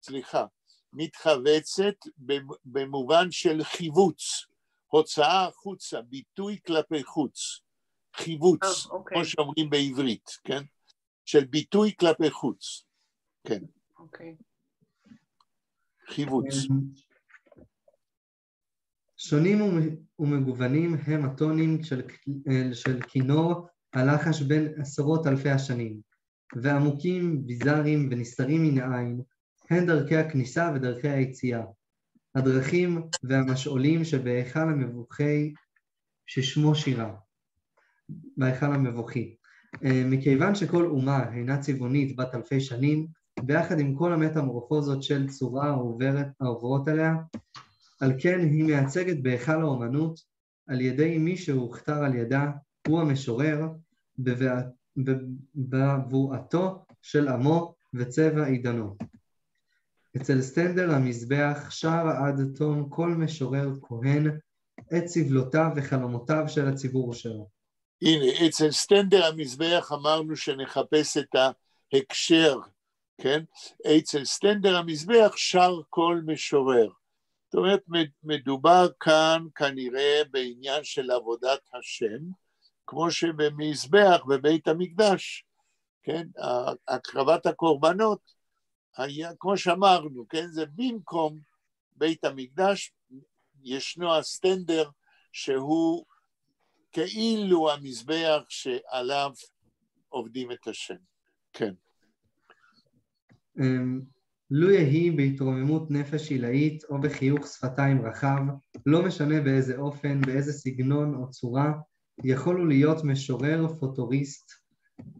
סליחה, מתחבצת במובן של חיווץ, הוצאה החוצה, ביטוי כלפי חוץ, חיווץ, כמו שאומרים בעברית, כן? של ביטוי כלפי חוץ, כן. אוקיי. חיווץ. שונים ומגוונים הם הטונים של כינור הלחש בין עשרות אלפי השנים, ועמוקים, ביזאריים ונסתרים מן העין, הן דרכי הכניסה ודרכי היציאה, הדרכים והמשעולים שבהיכל המבוכי ששמו שירה, בהיכל המבוכי. מכיוון שכל אומה אינה צבעונית בת אלפי שנים, ביחד עם כל המטמורפוזות של צורה העוברות עליה, על כן היא מייצגת בהיכל האומנות על ידי מי שהוכתר על ידה, הוא המשורר, בבואתו של עמו וצבע עידנו. אצל סטנדר המזבח שר עד תום כל משורר כהן את סבלותיו וחלומותיו של הציבור שלו. הנה, אצל סטנדר המזבח אמרנו שנחפש את ההקשר, כן? אצל סטנדר המזבח שר כל משורר. זאת אומרת, מדובר כאן כנראה בעניין של עבודת השם, כמו שבמזבח בבית המקדש, כן? הקרבת הקורבנות, היה, כמו שאמרנו, כן? זה במקום בית המקדש, ישנו הסטנדר שהוא כאילו המזבח שעליו עובדים את השם, כן. לו יהי בהתרוממות נפש עילאית או בחיוך שפתיים רחב, לא משנה באיזה אופן, באיזה סגנון או צורה, יכול הוא להיות משורר פוטוריסט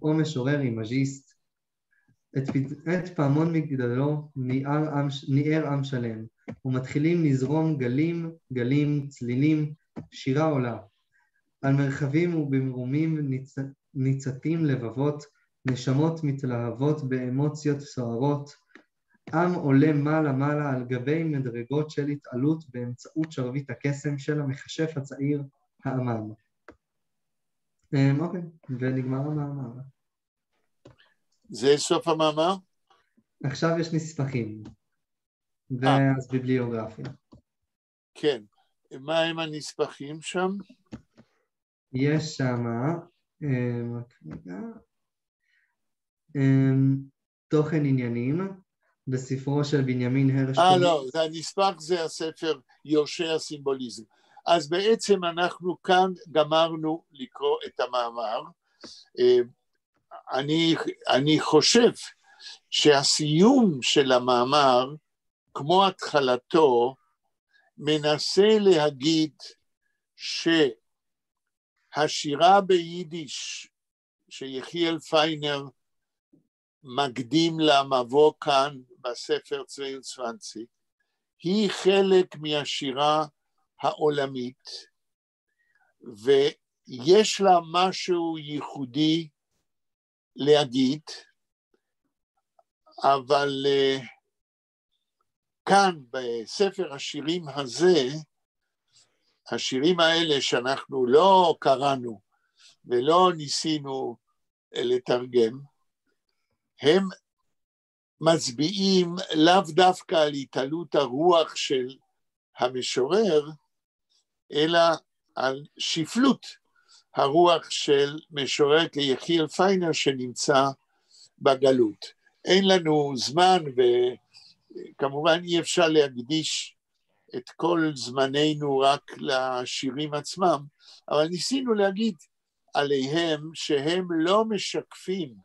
או משורר אימאז'יסט. את פעמון מגדלו ניער עם שלם, ומתחילים לזרום גלים, גלים, צלילים, שירה עולה. על מרחבים ובמרומים ניצתים לבבות, נשמות מתלהבות באמוציות סוערות, עם עולה מעלה מעלה על גבי מדרגות של התעלות באמצעות שרביט הקסם של המחשף הצעיר האמן. אוקיי, ונגמר המאמר. זה סוף המאמר? עכשיו יש נספחים, ואז ביבליוגרפיה. כן, מה הם הנספחים שם? יש שם, תוכן עניינים, בספרו של בנימין הרשקוביץ. לא, הנספח זה הספר יורשי הסימבוליזם. אז בעצם אנחנו כאן גמרנו לקרוא את המאמר. אני חושב שהסיום של המאמר, כמו התחלתו, מנסה להגיד שהשירה ביידיש שיחיאל פיינר מקדים למבוא כאן בספר 22, היא חלק מהשירה העולמית, ויש לה משהו ייחודי להגיד, אבל כאן בספר השירים הזה, השירים האלה שאנחנו לא קראנו ולא ניסינו לתרגם, הם מצביעים לאו דווקא על התעלות הרוח של המשורר, אלא על שפלות הרוח של משורר כיחיאל פיינר שנמצא בגלות. אין לנו זמן, וכמובן אי אפשר להקדיש את כל זמננו רק לשירים עצמם, אבל ניסינו להגיד עליהם שהם לא משקפים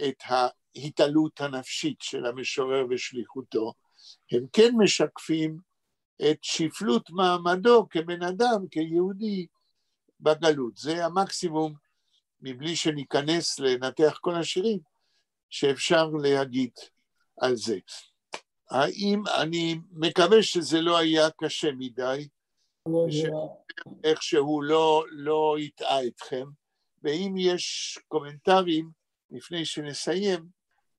את ההתעלות הנפשית של המשורר ושליחותו, הם כן משקפים את שפלות מעמדו כבן אדם, כיהודי בגלות. זה המקסימום, מבלי שניכנס לנתח כל השירים, שאפשר להגיד על זה. האם אני מקווה שזה לא היה קשה מדי, שאיכשהו לא יטעה אתכם, ואם יש קומנטרים לפני שנסיים,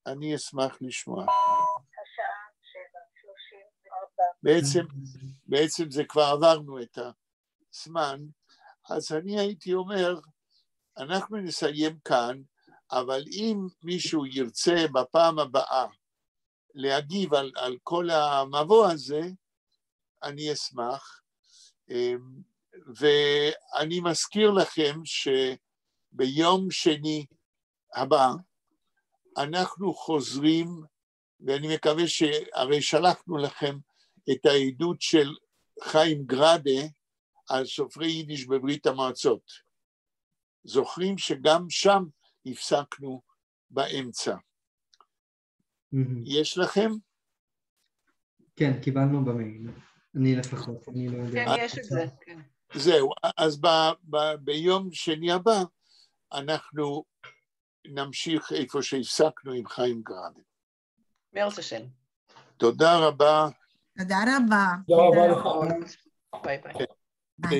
אני אשמח לשמוע. בעצם זה כבר עברנו את הזמן, אז אני הייתי אומר, אנחנו נסיים כאן, אבל אם מישהו ירצה בפעם הבאה להגיב על כל המבוא הזה, אני אשמח. ואני מזכיר לכם שביום שני הבא אנחנו חוזרים, ואני מקווה שהרי שלחנו לכם את העדות של חיים גרדה על סופרי יידיש בברית המועצות. זוכרים שגם שם הפסקנו באמצע. יש לכם? כן, קיבלנו במייל. אני לפחות, אני לא יודע. כן, יש את זה, כן. זהו, אז ביום שני הבא אנחנו נמשיך איפה שהפסקנו עם חיים גרדה. בעזרת השם. תודה רבה. תודה רבה. תודה רבה לך. ביי ביי.